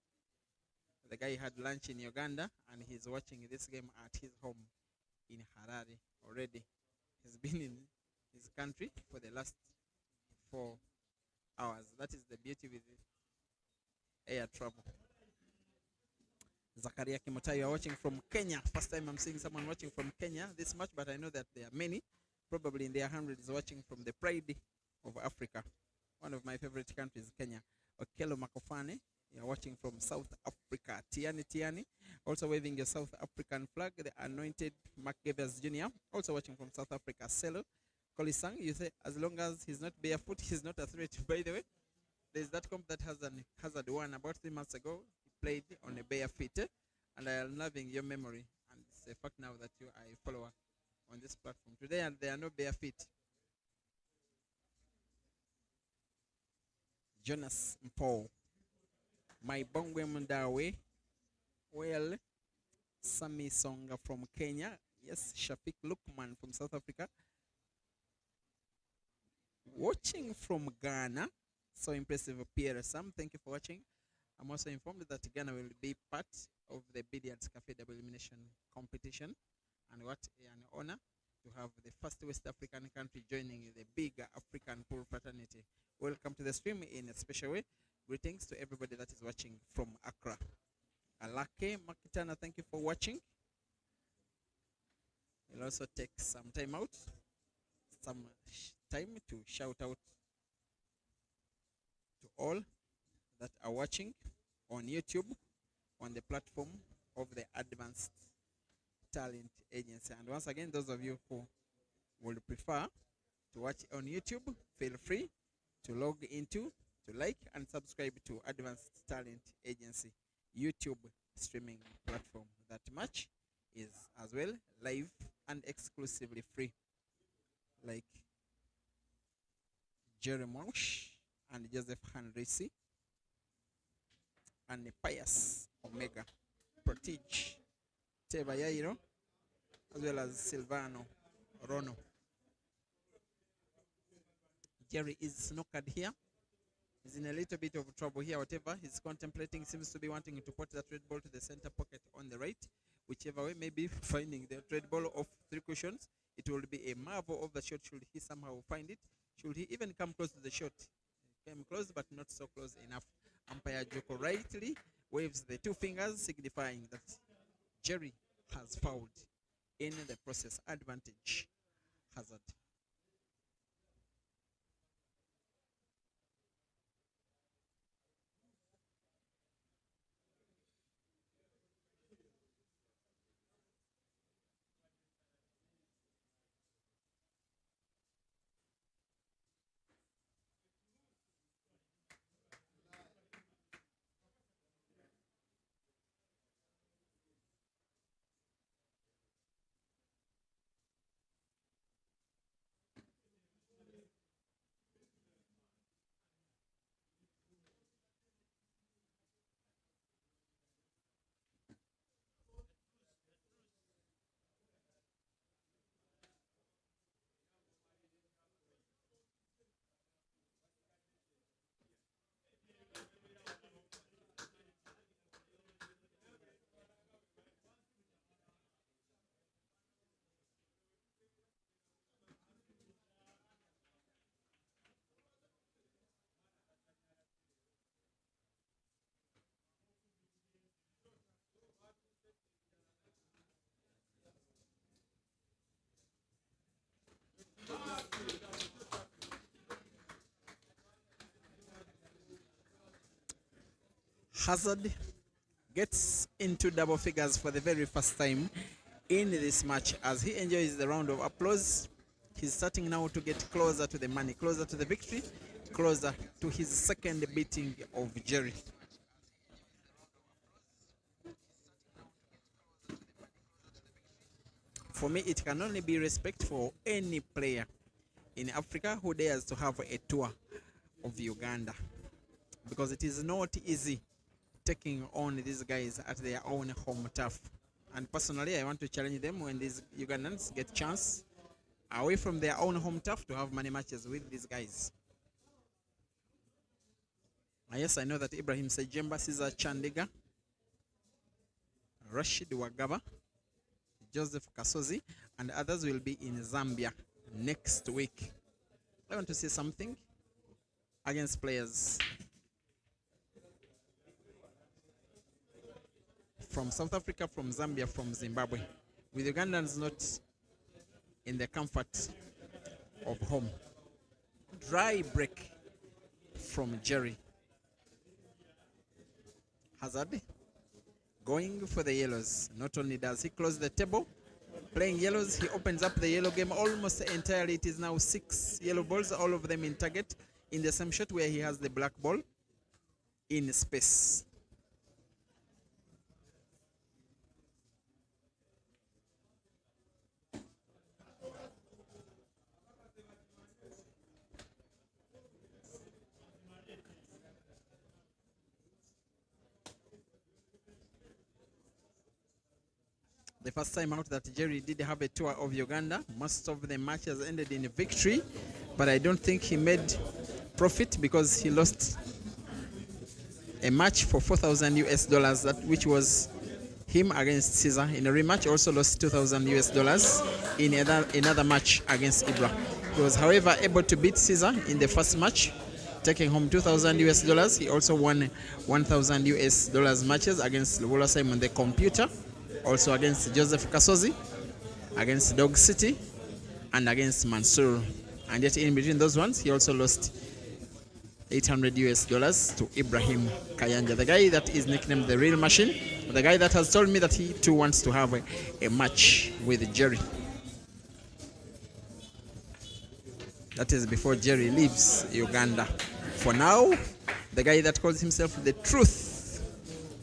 The guy had lunch in Uganda and he's watching this game at his home in Harare already. He's been in his country for the last 4 hours. That is the beauty with air travel. Zakaria Kimota, you are watching from Kenya. First time I'm seeing someone watching from Kenya this much, but I know that there are many, probably in their hundreds, watching from the pride of Africa. One of my favorite countries, Kenya. Okelo Makofane, you are watching from South Africa. Tiani, also waving your South African flag. The anointed Mark Gavers Jr., also watching from South Africa. Selo Kolisang, you say, as long as he's not barefoot, he's not a threat. By the way, there's that comp that has an Hazard one about 3 months ago. He played on a bare feet, and I am loving your memory. And it's a fact now that you are a follower on this platform. Today, and there are no bare feet. Jonas Mpo, my Bongwe Mundawe. Well, Sami Songa from Kenya. Yes, Shafiq Lukman from South Africa. Watching from Ghana. So impressive, Pierre Sam. Thank you for watching. I'm also informed that Ghana will be part of the Billiards Cafe double elimination competition. And what an honor to have the first West African country joining the big African pool fraternity. Welcome to the stream in a special way. Greetings to everybody that is watching from Accra. Alake Makitana, thank you for watching. We'll also take some time out, some time to shout out to all that are watching on YouTube on the platform of the Advanced Talent Agency. And once again, those of you who will prefer to watch on YouTube, feel free to log into to like and subscribe to Advanced Talent Agency YouTube streaming platform. That match is as well live and exclusively free. Like Jerry Marsh and Joseph Henry and Pius Omega, Protige, Teva Yairo, as well as Silvano Rono. Jerry is snookered here. He's in a little bit of trouble here. Whatever he's contemplating seems to be wanting to put that red ball to the center pocket on the right. Whichever way, maybe finding the red ball of 3 cushions. It will be a marvel of the shot should he somehow find it. Should he even come close to the shot? He came close, but not so close enough. Umpire Joko rightly waves the 2 fingers, signifying that Jerry has fouled. In the process, advantage Hazard. Hazard gets into double figures for the very first time in this match. As he enjoys the round of applause, he's starting now to get closer to the money, closer to the victory, closer to his second beating of Jerry. For me, it can only be respect for any player in Africa who dares to have a tour of Uganda, because it is not easy taking on these guys at their own home turf. And personally, I want to challenge them when these Ugandans get chance away from their own home turf to have money matches with these guys. Yes, I know that Ibrahim Sejemba, Cesar Chandiga, Rashid Wagaba, Joseph Kasozi, and others will be in Zambia next week. I want to say something against players from South Africa, from Zambia, from Zimbabwe, with Ugandans not in the comfort of home. Dry break from Jerry. Hazard going for the yellows. Not only does he close the table playing yellows, he opens up the yellow game almost entirely. It is now 6 yellow balls, all of them in target, in the same shot where he has the black ball in space. The first time out that Jerry did have a tour of Uganda, most of the matches ended in victory, but I don't think he made profit because he lost a match for $4,000 that which was him against Caesar. In a rematch, also lost $2,000 in another match against Ibra. He was, however, able to beat Caesar in the first match, taking home $2,000. He also won $1,000 matches against Lubola Simon the computer, also against Joseph Kasozi, against Dog City, and against Mansour. And yet in between those ones, he also lost $800 to Ibrahim Kayanja, the guy that is nicknamed the Real Machine, the guy that has told me that he too wants to have a match with Jerry. That is before Jerry leaves Uganda. For now, The guy that calls himself the Truth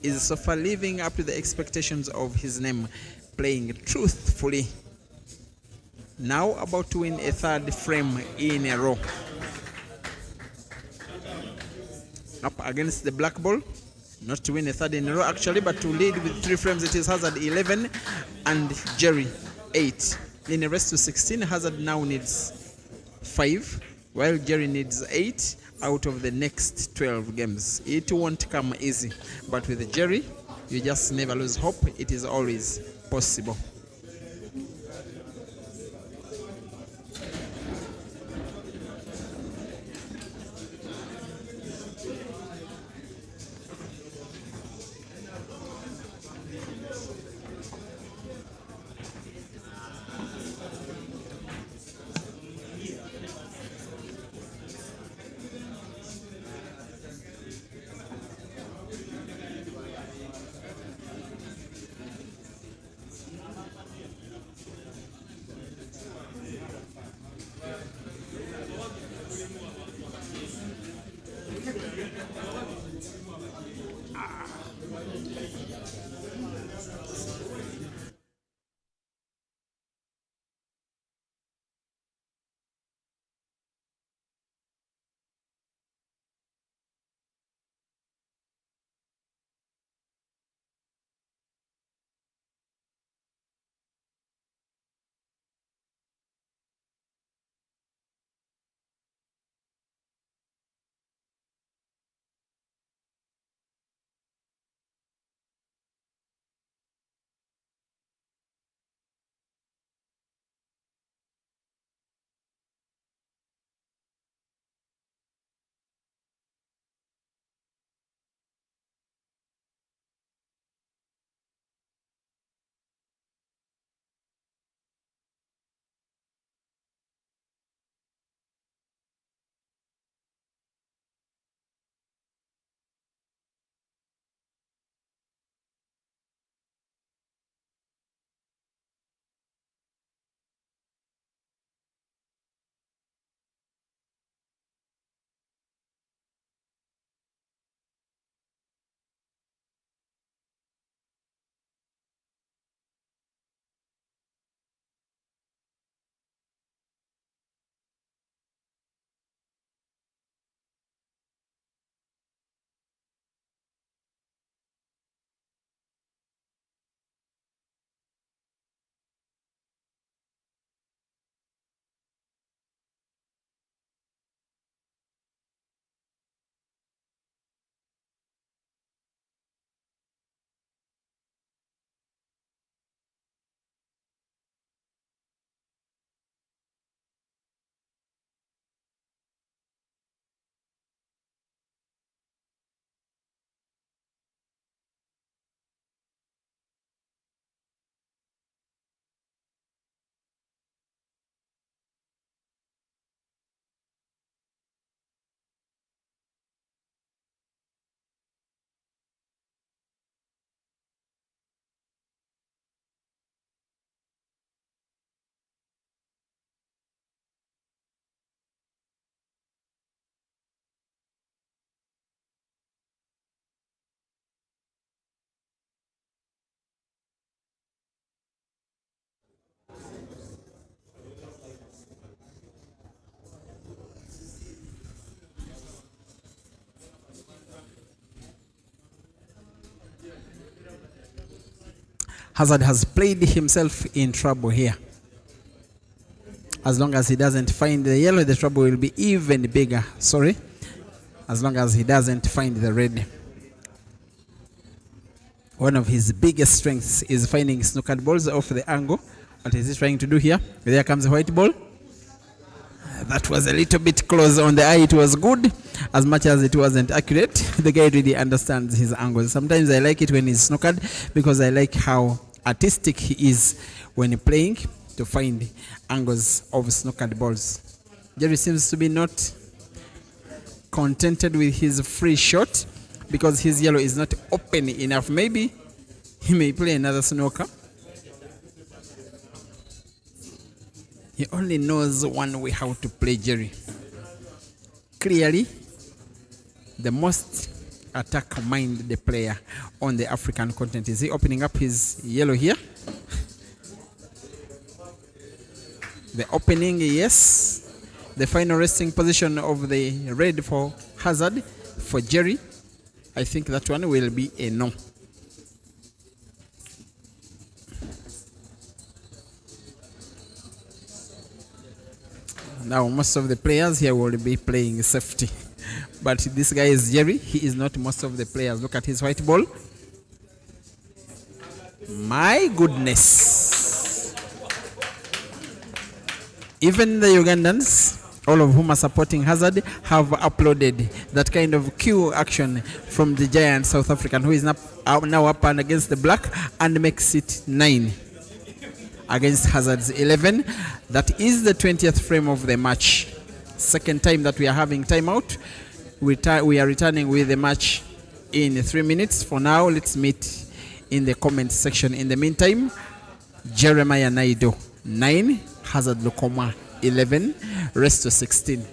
is so far living up to the expectations of his name, playing truthfully. Now about to win a third frame in a row. Up against the black ball. Not to win a third in a row actually, but to lead with 3 frames. It is Hazard 11 and Jerry 8. In a race to 16, Hazard now needs 5, while Jerry needs 8 out of the next 12 games. It won't come easy, but with Jerry, you just never lose hope. It is always possible. Hazard has played himself in trouble here. As long as he doesn't find the yellow, the trouble will be even bigger. Sorry. As long as he doesn't find the red. One of his biggest strengths is finding snookered balls off the angle. What is he trying to do here? There comes a white ball. That was a little bit close on the eye. It was good, as much as it wasn't accurate. The guy really understands his angles. Sometimes I like it when he's snookered because I like how artistic he is when playing to find angles of snookered balls. Jerry seems to be not contented with his free shot because his yellow is not open enough. Maybe he may play another snooker. He only knows one way how to play Jerry. Clearly, the most attack-minded player on the African continent. Is he opening up his yellow here? The opening, yes. The final resting position of the red for Hazard. For Jerry, I think that one will be a no. Now most of the players here will be playing safety. But this guy is Jerry. He is not most of the players. Look at his white ball. My goodness. Even the Ugandans, all of whom are supporting Hazard, have uploaded that kind of cue action from the giant South African, who is now up and against the black and makes it 9 against Hazard's 11. That is the 20th frame of the match. Second time that we are having timeout. We are returning with the match in 3 minutes. For now, let's meet in the comment section. In the meantime, Jeremiah Naidoo 9, Hazard Lukomwa 11, rest to 16.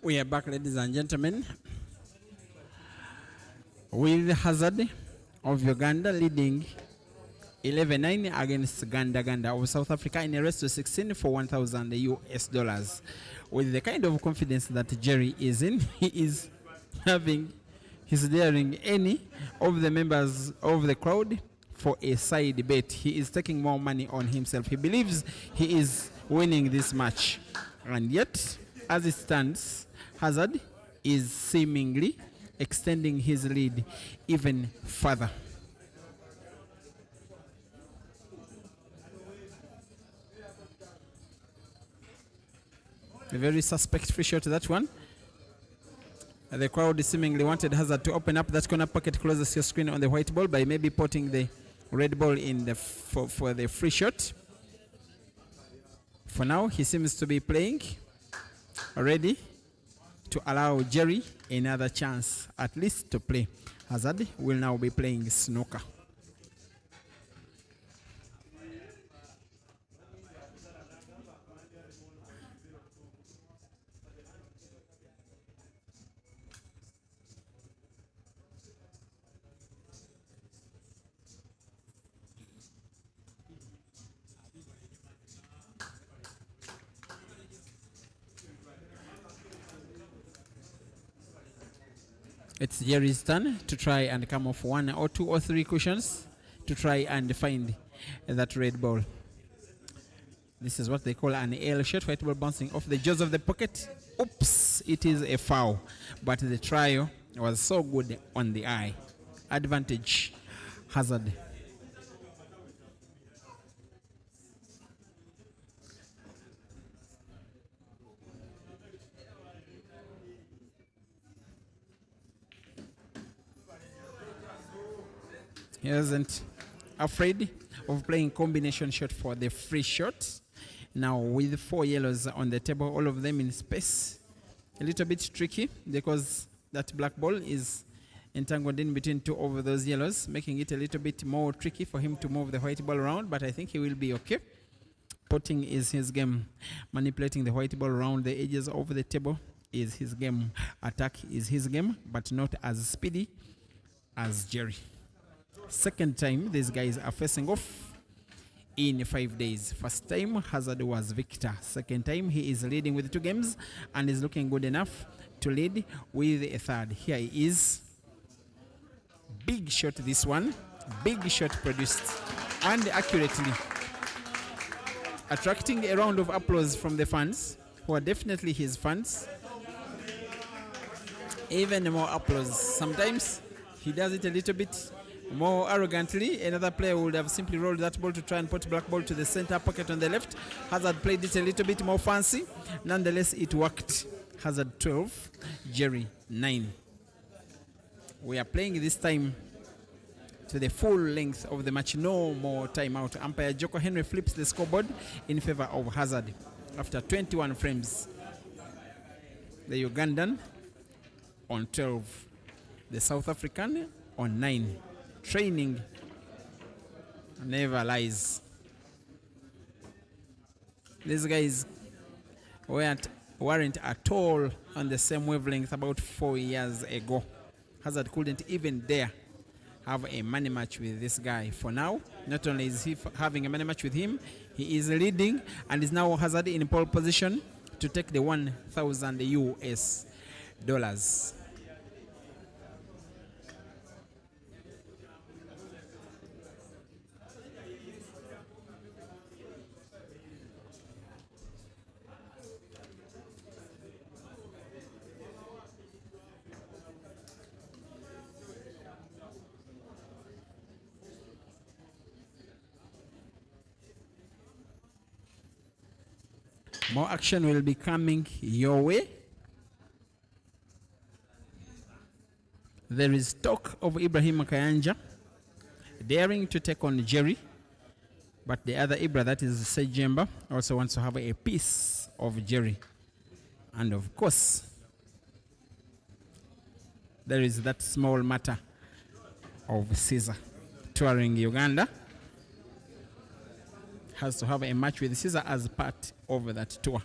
We are back, ladies and gentlemen, with Hazard of Uganda leading 11-9 against Ganda of South Africa in a race to 16 for $1,000. With the kind of confidence that Jerry is in, he is daring any of the members of the crowd for a side bet. He is taking more money on himself. He believes he is winning this match. And yet, as it stands, Hazard is seemingly extending his lead even further. A very suspect free shot, that one. The crowd seemingly wanted Hazard to open up that corner pocket closest to your screen on the white ball by maybe putting the red ball in the for the free shot. For now, he seems to be playing ready to allow Jerry another chance, at least to play. Hazard will now be playing snooker. It's Jerry's turn to try and come off one or two or three cushions to try and find that red ball. This is what they call an L shot, white ball bouncing off the jaws of the pocket. Oops, it is a foul. But the trial was so good on the eye. Advantage, Hazard. He isn't afraid of playing combination shot for the free shot. Now with 4 yellows on the table, all of them in space. A little bit tricky because that black ball is entangled in between 2 of those yellows, making it a little bit more tricky for him to move the white ball around, but I think he will be okay. Potting is his game. Manipulating the white ball around the edges of the table is his game. Attack is his game, but not as speedy as Jerry. Second time these guys are facing off in 5 days. First time Hazard was victor. Second time he is leading with 2 games and is looking good enough to lead with a third. Here he is. Big shot, this one. Big shot produced and accurately attracting a round of applause from the fans, who are definitely his fans. Even more applause. Sometimes he does it a little bit more arrogantly. Another player would have simply rolled that ball to try and put black ball to the center pocket on the left. Hazard played it a little bit more fancy. Nonetheless, it worked. Hazard 12, Jerry 9. We are playing this time to the full length of the match. No more timeout. Umpire Joko Henry flips the scoreboard in favor of Hazard after 21 frames. The Ugandan on 12. The South African on 9. Training never lies. These guys weren't at all on the same wavelength about 4 years ago. Hazard couldn't even dare have a money match with this guy. For now, not only is he having a money match with him, he is leading and is now Hazard in pole position to take the $1,000. More action will be coming your way. There is talk of Ibrahim Kayanja daring to take on Jerry, but the other Ibra, that is Sejemba, also wants to have a piece of Jerry. And of course, there is that small matter of Caesar touring Uganda. Has to have a match with Caesar as part of that tour.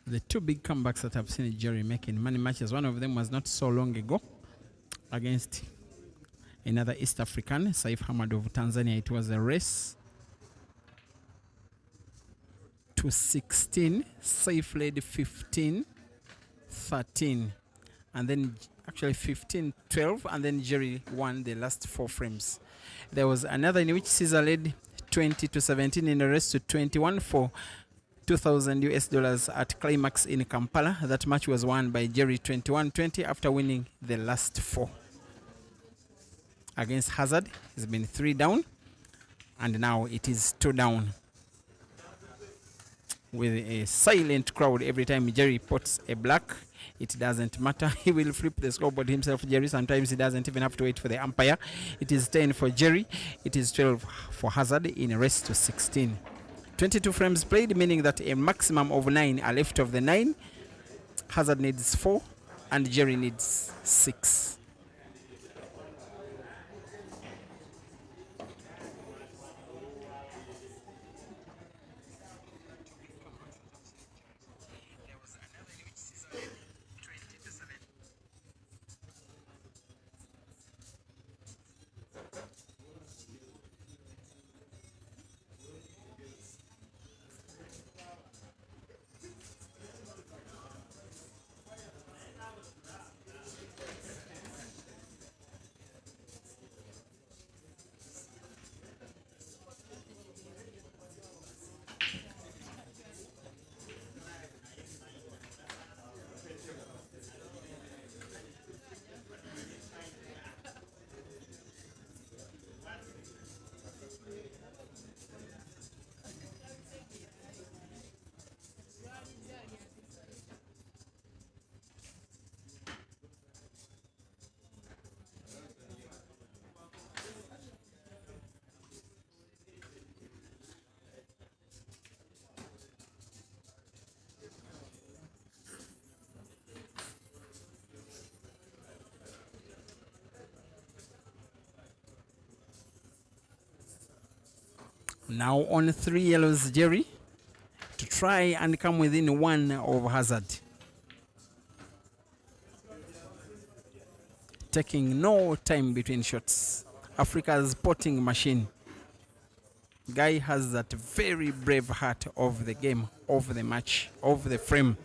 The two big comebacks that I've seen Jerry make in many matches, one of them was not so long ago against another East African, Saif Hamad of Tanzania. It was a race to 16. Saif led 15-13. And then actually 15-12. And then Jerry won the last 4 frames. There was another in which Caesar led 20-17 in a race to 21 for $2,000 at Climax in Kampala. That match was won by Jerry 21-20 after winning the last 4. Against Hazard, he's been 3 down, and now it is 2 down. With a silent crowd every time Jerry puts a black, it doesn't matter. He will flip the scoreboard himself, Jerry. Sometimes he doesn't even have to wait for the umpire. It is 10 for Jerry. It is 12 for Hazard in a race to 16. 22 frames played, meaning that a maximum of 9 are left of the 9. Hazard needs 4 and Jerry needs 6. Now on 3 yellows, Jerry, to try and come within 1 of Hazard. Taking no time between shots. Africa's potting machine. Guy has that very brave heart of the game, of the match, of the frame.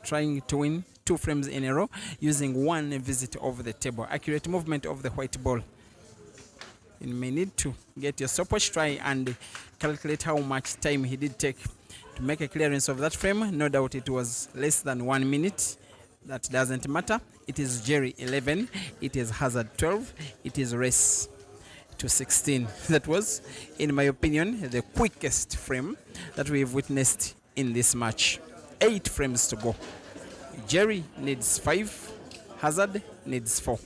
Trying to win 2 frames in a row using 1 visit of the table. Accurate movement of the white ball. You may need to get your stopwatch, try and calculate how much time he did take to make a clearance of that frame. No doubt it was less than 1 minute. That doesn't matter. It is Jerry 11. It is Hazard 12. It is race to 16. That was, in my opinion, the quickest frame that we've witnessed in this match. 8 frames to go. Jerry needs 5. Hazard needs 4.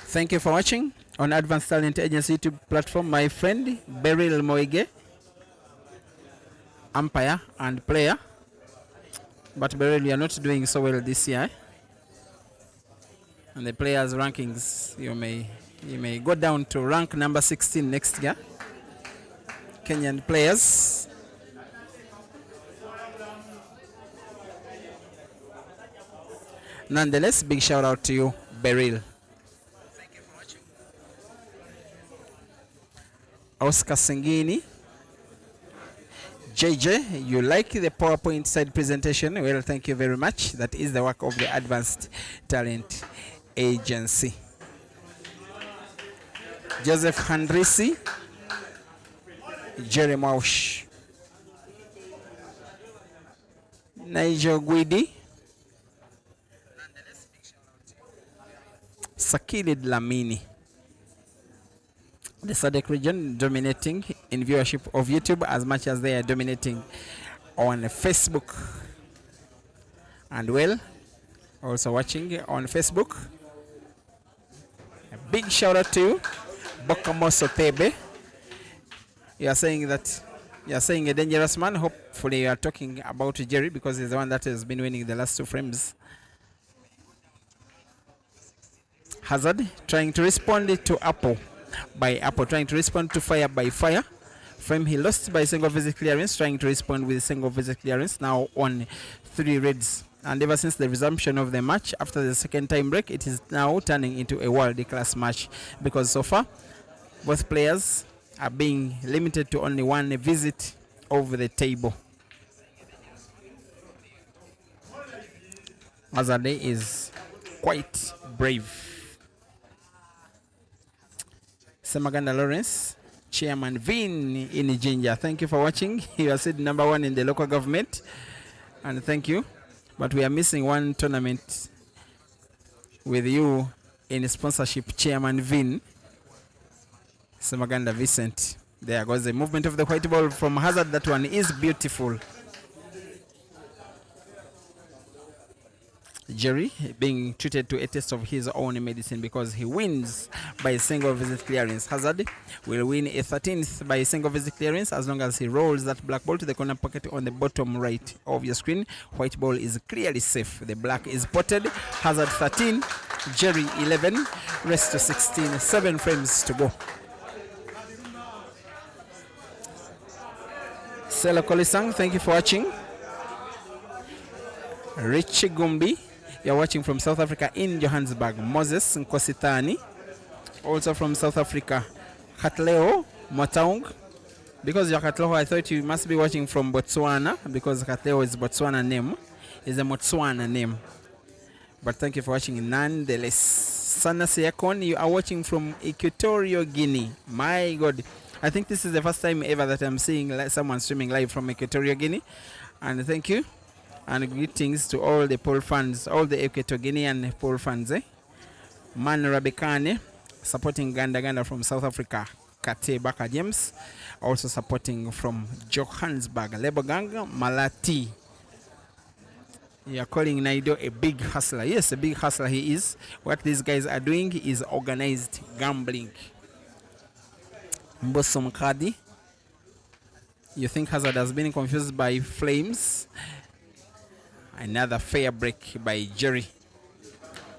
Thank you for watching on Advanced Talent Agency YouTube platform. My friend Beryl Moige, umpire and player. But Beryl, you are not doing so well this year. And the players' rankings, you may go down to rank number 16 next year. Kenyan players. Nonetheless, big shout out to you, Beryl. Oscar Sengini. JJ, you like the PowerPoint side presentation? Well, thank you very much. That is the work of the Advanced Talent Agency. Joseph Handrisi. Jerry Maush. Nigel Guidi. Sakili Dlamini. The SADC region dominating in viewership of YouTube as much as they are dominating on Facebook. And well, also watching on Facebook. A big shout out to you, Bokamoso Thebe, You are saying that you are saying a dangerous man. Hopefully, you are talking about Jerry because he's the one that has been winning the last 2 frames. Hazard trying to respond to Apple by Apple, trying to respond to Fire by Fire. Frame he lost by single visit clearance, trying to respond with single visit clearance, now on 3 reds. And ever since the resumption of the match after the second time break, it is now turning into a world class match because so far both players are being limited to only 1 visit over the table. Azade is quite brave. Semaganda Lawrence, Chairman Vin in Ginger. Thank you for watching. You are seed number 1 in the local government. And thank you. But we are missing 1 tournament with you in sponsorship, Chairman Vin. Semaganda Vincent. There goes the movement of the white ball from Hazard. That one is beautiful. Jerry being treated to a test of his own medicine because he wins by a single visit clearance. Hazard will win a 13th by a single visit clearance as long as he rolls that black ball to the corner pocket on the bottom right of your screen. White ball is clearly safe. The black is potted. Hazard 13, Jerry 11, rest to 16, 7 frames to go. Sela Kolisang, thank you for watching. Richie Gumbi, you're watching from South Africa in Johannesburg. Moses Nkosithani, also from South Africa. Katleo Motaung, because you're Katleo, I thought you must be watching from Botswana because Katleo is Botswana name, is a Motswana name. But thank you for watching nonetheless. Sana Siakon, you are watching from Equatorial Guinea. My God, I think this is the first time ever that I'm seeing someone streaming live from Equatorial Guinea. And thank you. And greetings to all the poll fans, all the Equatorial Guinean poll fans. Man Rabekane, supporting Ganda from South Africa. Kate Baka James, also supporting from Johannesburg. Lebogang Malati. You are calling Naidoo a big hustler. Yes, a big hustler he is. What these guys are doing is organized gambling. Mbosso Mkadi. You think Hazard has been confused by flames? Another fair break by Jerry.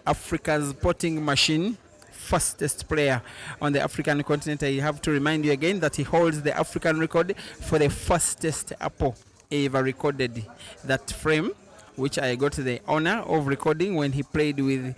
Africa's potting machine, fastest player on the African continent. I have to remind you again that he holds the African record for the fastest apple ever recorded. That frame, which I got the honor of recording when he played with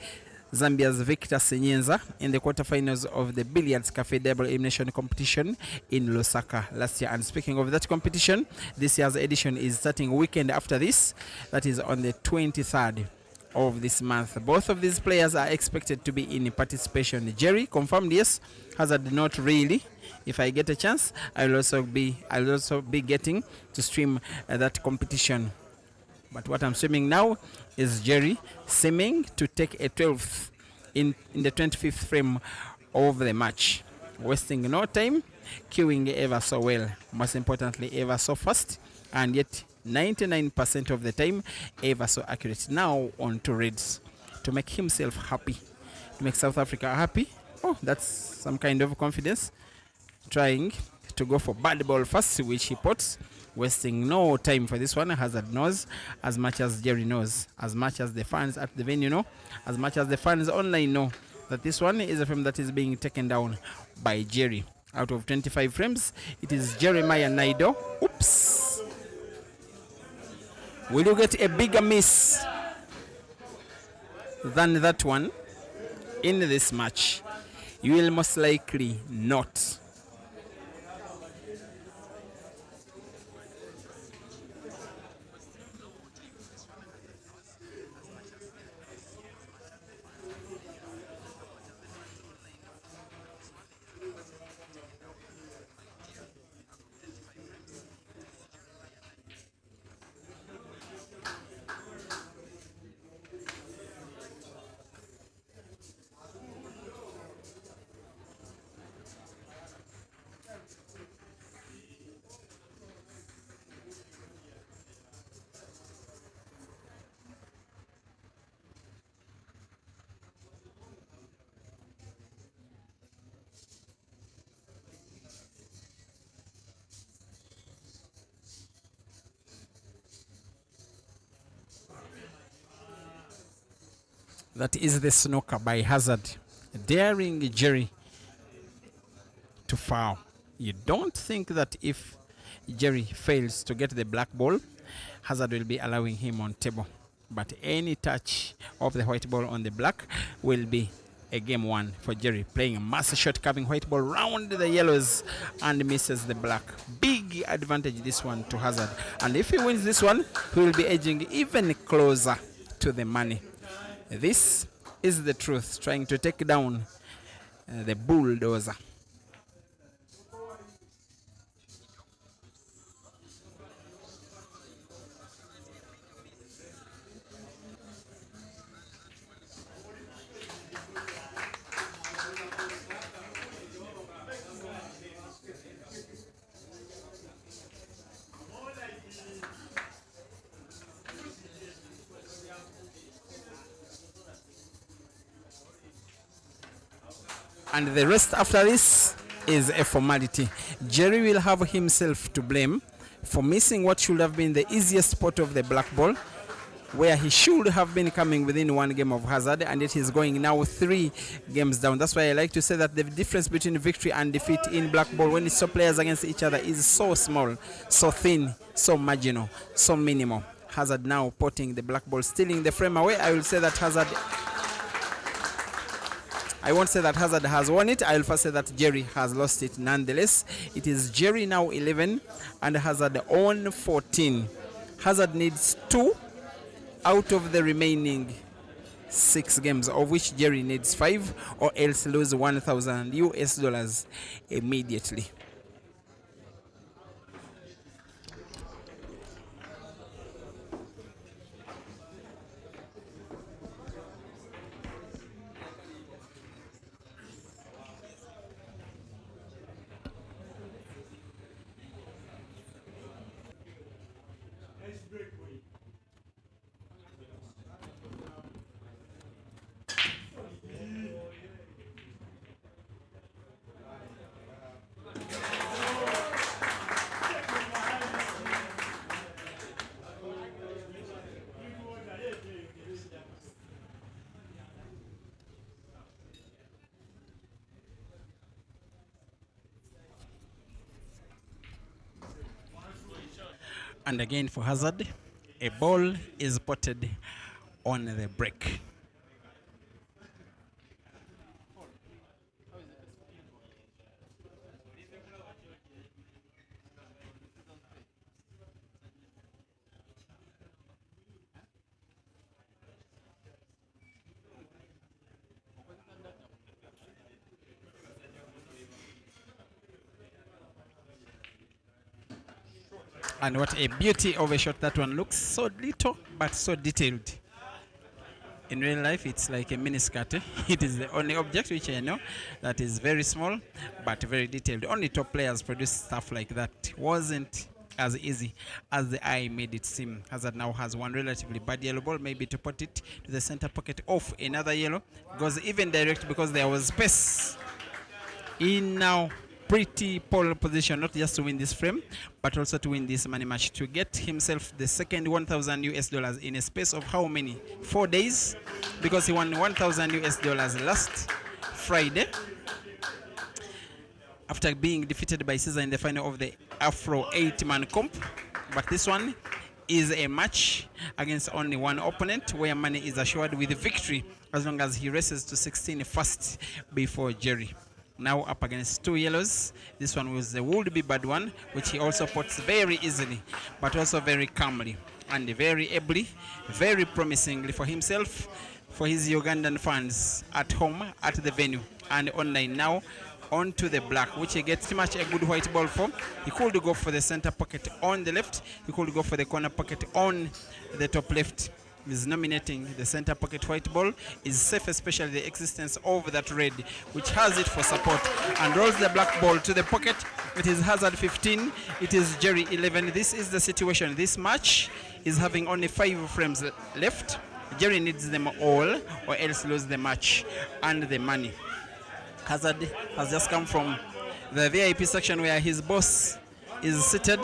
Zambia's Victor Senyenza in the quarterfinals of the Billiards Cafe Double Elimination Competition in Lusaka last year. And speaking of that competition, this year's edition is starting a weekend after this. That is on the 23rd of this month. Both of these players are expected to be in participation. Jerry confirmed yes. Hazard not really. If I get a chance, I'll also be getting to stream that competition. But what I'm streaming now is Jerry seeming to take a 12th in the 25th frame of the match. Wasting no time, queuing ever so well. Most importantly, ever so fast. And yet 99% of the time, ever so accurate. Now on to Reds. To make himself happy. To make South Africa happy. Oh, that's some kind of confidence. Trying to go for bad ball first, which he puts. Wasting no time for this one. Hazard knows as much as Jerry knows, as much as the fans at the venue know, as much as the fans online know that this one is a frame that is being taken down by Jerry. Out of 25 frames, it is Jeremiah Naidoo. Oops. Will you get a bigger miss than that one in this match? You will most likely not. That is the snooker by Hazard, daring Jerry to foul. You don't think that if Jerry fails to get the black ball, Hazard will be allowing him on table. But any touch of the white ball on the black will be a game one for Jerry, playing a massive shot, carving white ball round the yellows and misses the black. Big advantage this one to Hazard. And if he wins this one, he will be edging even closer to the money. This is the truth, trying to take down the bulldozer. And the rest after this is a formality. Jerry will have himself to blame for missing what should have been the easiest spot of the black ball, where he should have been coming within one game of Hazard, and it is going now 3 games down. That's why I like to say that the difference between victory and defeat in black ball when it's two players against each other is so small, so thin, so marginal, so minimal. Hazard now potting the black ball, stealing the frame away. I will say that I won't say that Hazard has won it. I will first say that Jerry has lost it nonetheless. It is Jerry now 11 and Hazard on 14. Hazard needs 2 out of the remaining 6 games, of which Jerry needs 5, or else lose $1,000 immediately. And again for Hazard, a ball is potted on the break. And what a beauty of a shot that one looks. So little, but so detailed. In real life, it's like a miniskirt. It is the only object which I know that is very small, but very detailed. Only top players produce stuff like that. Wasn't as easy as the eye made it seem. Hazard now has one relatively bad yellow ball, maybe to put it to the center pocket of another yellow. Goes even direct because there was space. In now pretty pole position, not just to win this frame, but also to win this money match, to get himself the second $1,000 in a space of how many? 4 days, because he won $1,000 last Friday after being defeated by Caesar in the final of the Afro 8-man comp. But this one is a match against only one opponent, where money is assured with victory as long as he races to 16 first before Jerry. Now up against 2 yellows. This one was the would-be bad one, which he also puts very easily, but also very calmly and very ably, very promisingly for himself, for his Ugandan fans at home, at the venue, and online. Now onto the black, which he gets much a good white ball for. He could go for the center pocket on the left. He could go for the corner pocket on the top left. Is nominating the center pocket white ball. Is safe, especially the existence of that red, which has it for support, and rolls the black ball to the pocket. It is Hazard 15, it is Jerry 11. This is the situation. This match is having only 5 frames left. Jerry needs them all, or else lose the match and the money. Hazard has just come from the VIP section where his boss is seated,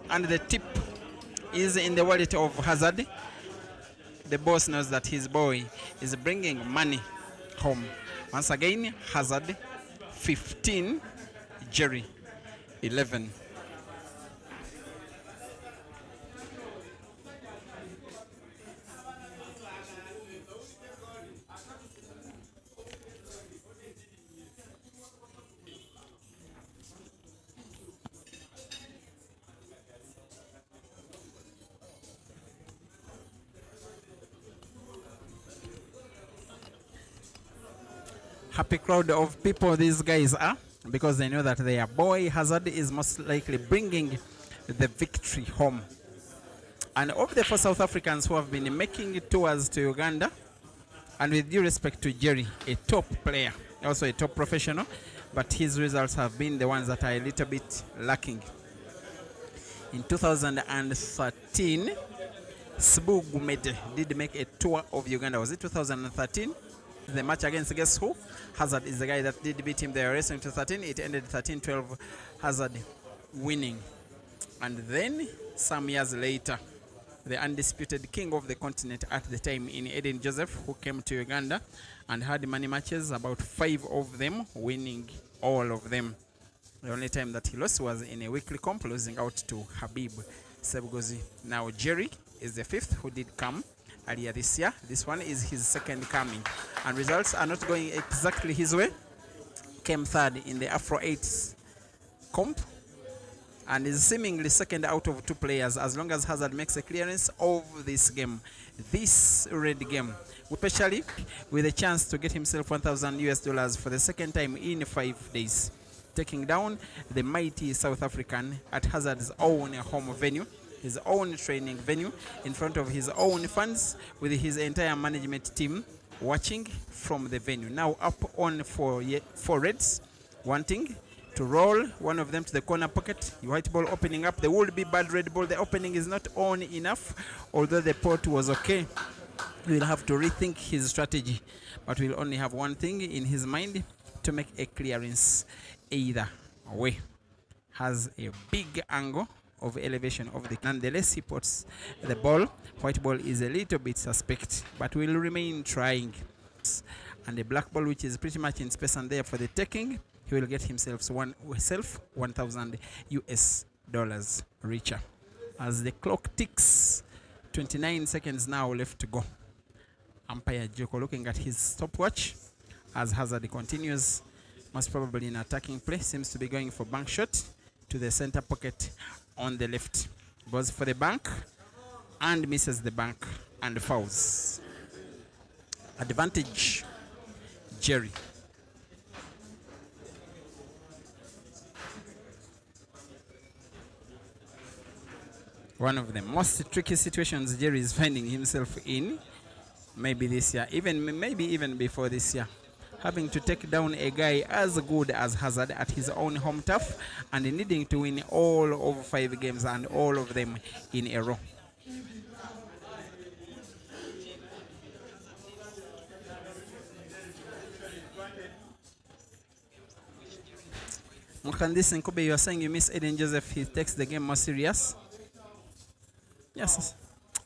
and the tip is in the wallet of Hazard. the boss knows that his boy is bringing money home. Once again, Hazard 15, Jerry 11. Happy crowd of people these guys are, because they know that their boy Hazard is most likely bringing the victory home. And of the 4 South Africans who have been making tours to Uganda, and with due respect to Jerry, a top player, also a top professional, but his results have been the ones that are a little bit lacking. In 2013, Sbu Gumede did make a tour of Uganda. Was it 2013? The match against guess who? Hazard is the guy that did beat him there. Racing to 13, it ended 13-12, Hazard winning. And then some years later, the undisputed king of the continent at the time in Eden Joseph, who came to Uganda and had many matches, about 5 of them, winning all of them. The only time that he lost was in a weekly comp, losing out to Habib Sebgozi. Now Jerry is the 5th who did come earlier this year. This one is his second coming, and results are not going exactly his way. Came 3rd in the Afro 8 comp and is seemingly second out of 2 players, as long as Hazard makes a clearance of this game, this red game, especially with a chance to get himself $1,000 for the second time in 5 days, taking down the mighty South African at Hazard's own home venue, his own training venue, in front of his own fans, with his entire management team watching from the venue. Now up on 4 Reds, wanting to roll one of them to the corner pocket. White ball opening up. There will be bad red ball. The opening is not on enough, although the pot was okay. We'll have to rethink his strategy, but we'll only have one thing in his mind: to make a clearance either way. Has a big angle of elevation of the, nonetheless he puts the ball. White ball is a little bit suspect, but will remain trying. And the black ball, which is pretty much in space and there for the taking, he will get himself $1,000 richer. As the clock ticks, 29 seconds now left to go. Umpire Joko looking at his stopwatch as Hazard continues, most probably in attacking play. Seems to be going for bank shot to the center pocket on the left. Goes for the bank and misses the bank and fouls. Advantage, Jerry. One of the most tricky situations Jerry is finding himself in, maybe this year, maybe even before this year, having to take down a guy as good as Hazard at his own home turf and needing to win all of 5 games and all of them in a row. Mukandisi Nkube, you are saying you miss Eden Joseph. He takes the game more serious. Yes,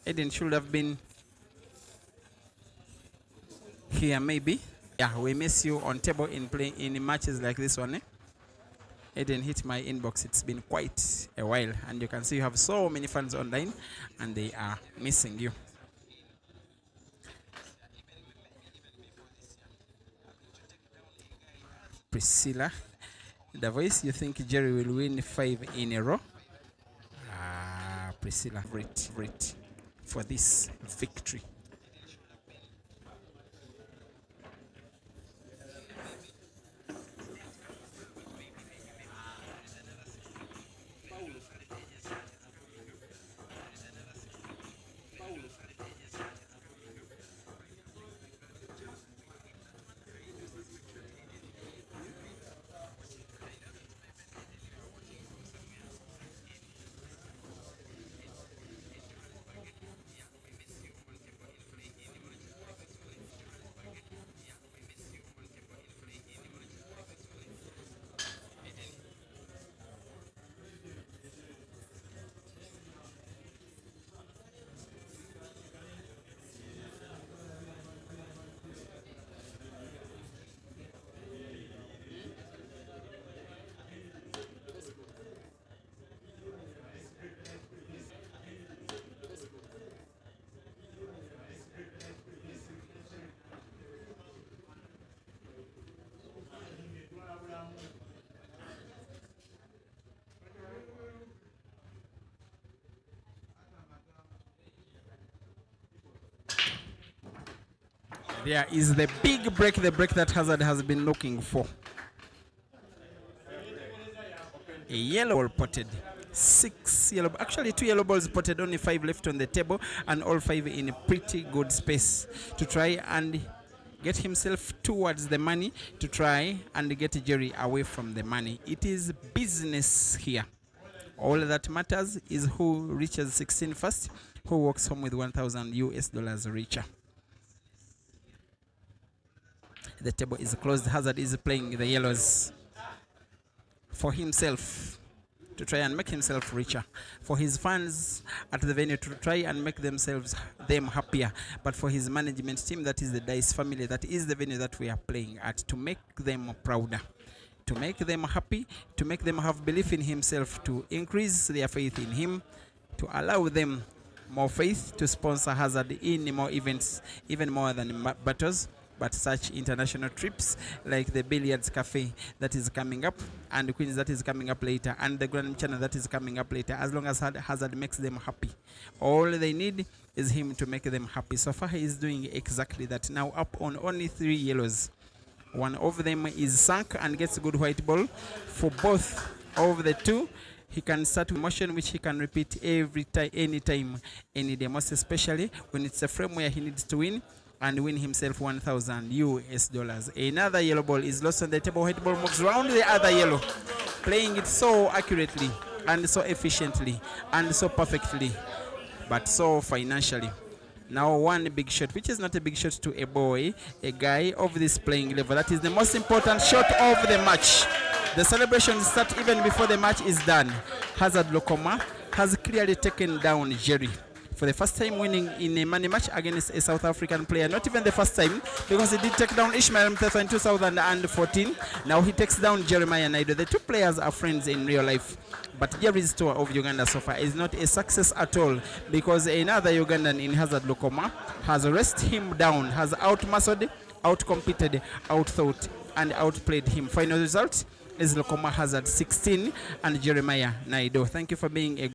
Eden should have been here maybe. Yeah, we miss you on table in matches like this one. Eden, hit my inbox. It's been quite a while, and you can see you have so many fans online and they are missing you. Priscilla, the voice, you think Jerry will win 5 in a row? Priscilla, great for this victory. There is the big break, the break that Hazard has been looking for. A yellow ball potted. 6 yellow, actually 2 yellow balls potted, only 5 left on the table, and all 5 in a pretty good space to try and get himself towards the money, to try and get Jerry away from the money. It is business here. All that matters is who reaches 16 first, who walks home with $1,000 richer. The table is closed. Hazard is playing the yellows for himself, to try and make himself richer, for his fans at the venue to try and make them happier, but for his management team, that is the Dice family, that is the venue that we are playing at, to make them prouder, to make them happy, to make them have belief in himself, to increase their faith in him, to allow them more faith, to sponsor Hazard in more events, even more than battles, but such international trips like the Billiards Cafe that is coming up, and the Queens that is coming up later, and the Grand Channel that is coming up later. As long as Hazard makes them happy, all they need is him to make them happy. So far he is doing exactly that. Now up on only 3 yellows. One of them is sunk and gets a good white ball. For both of the 2, he can start with motion, which he can repeat every time, anytime, any day, most especially when it's a frame where he needs to win and win himself $1,000. Another yellow ball is lost on the table. White ball moves around the other yellow, playing it so accurately and so efficiently and so perfectly, but so financially. Now one big shot, which is not a big shot to a boy, a guy of this playing level. That is the most important shot of the match. The celebrations start even before the match is done. Hazard Lukomwa has clearly taken down Jerry for the first time, winning in a money match against a South African player. Not even the first time, because he did take down Ishmael Mthethwa in 2014. Now he takes down Jeremiah Naidoo. The 2 players are friends in real life, but Jerry's tour of Uganda so far is not a success at all, because another Ugandan in Hazard Lukomwa has wrestled him down, has outmuscled, outcompeted, outthought, and outplayed him. Final result is Lukomwa Hazard 16 and Jeremiah Naidoo. Thank you for being a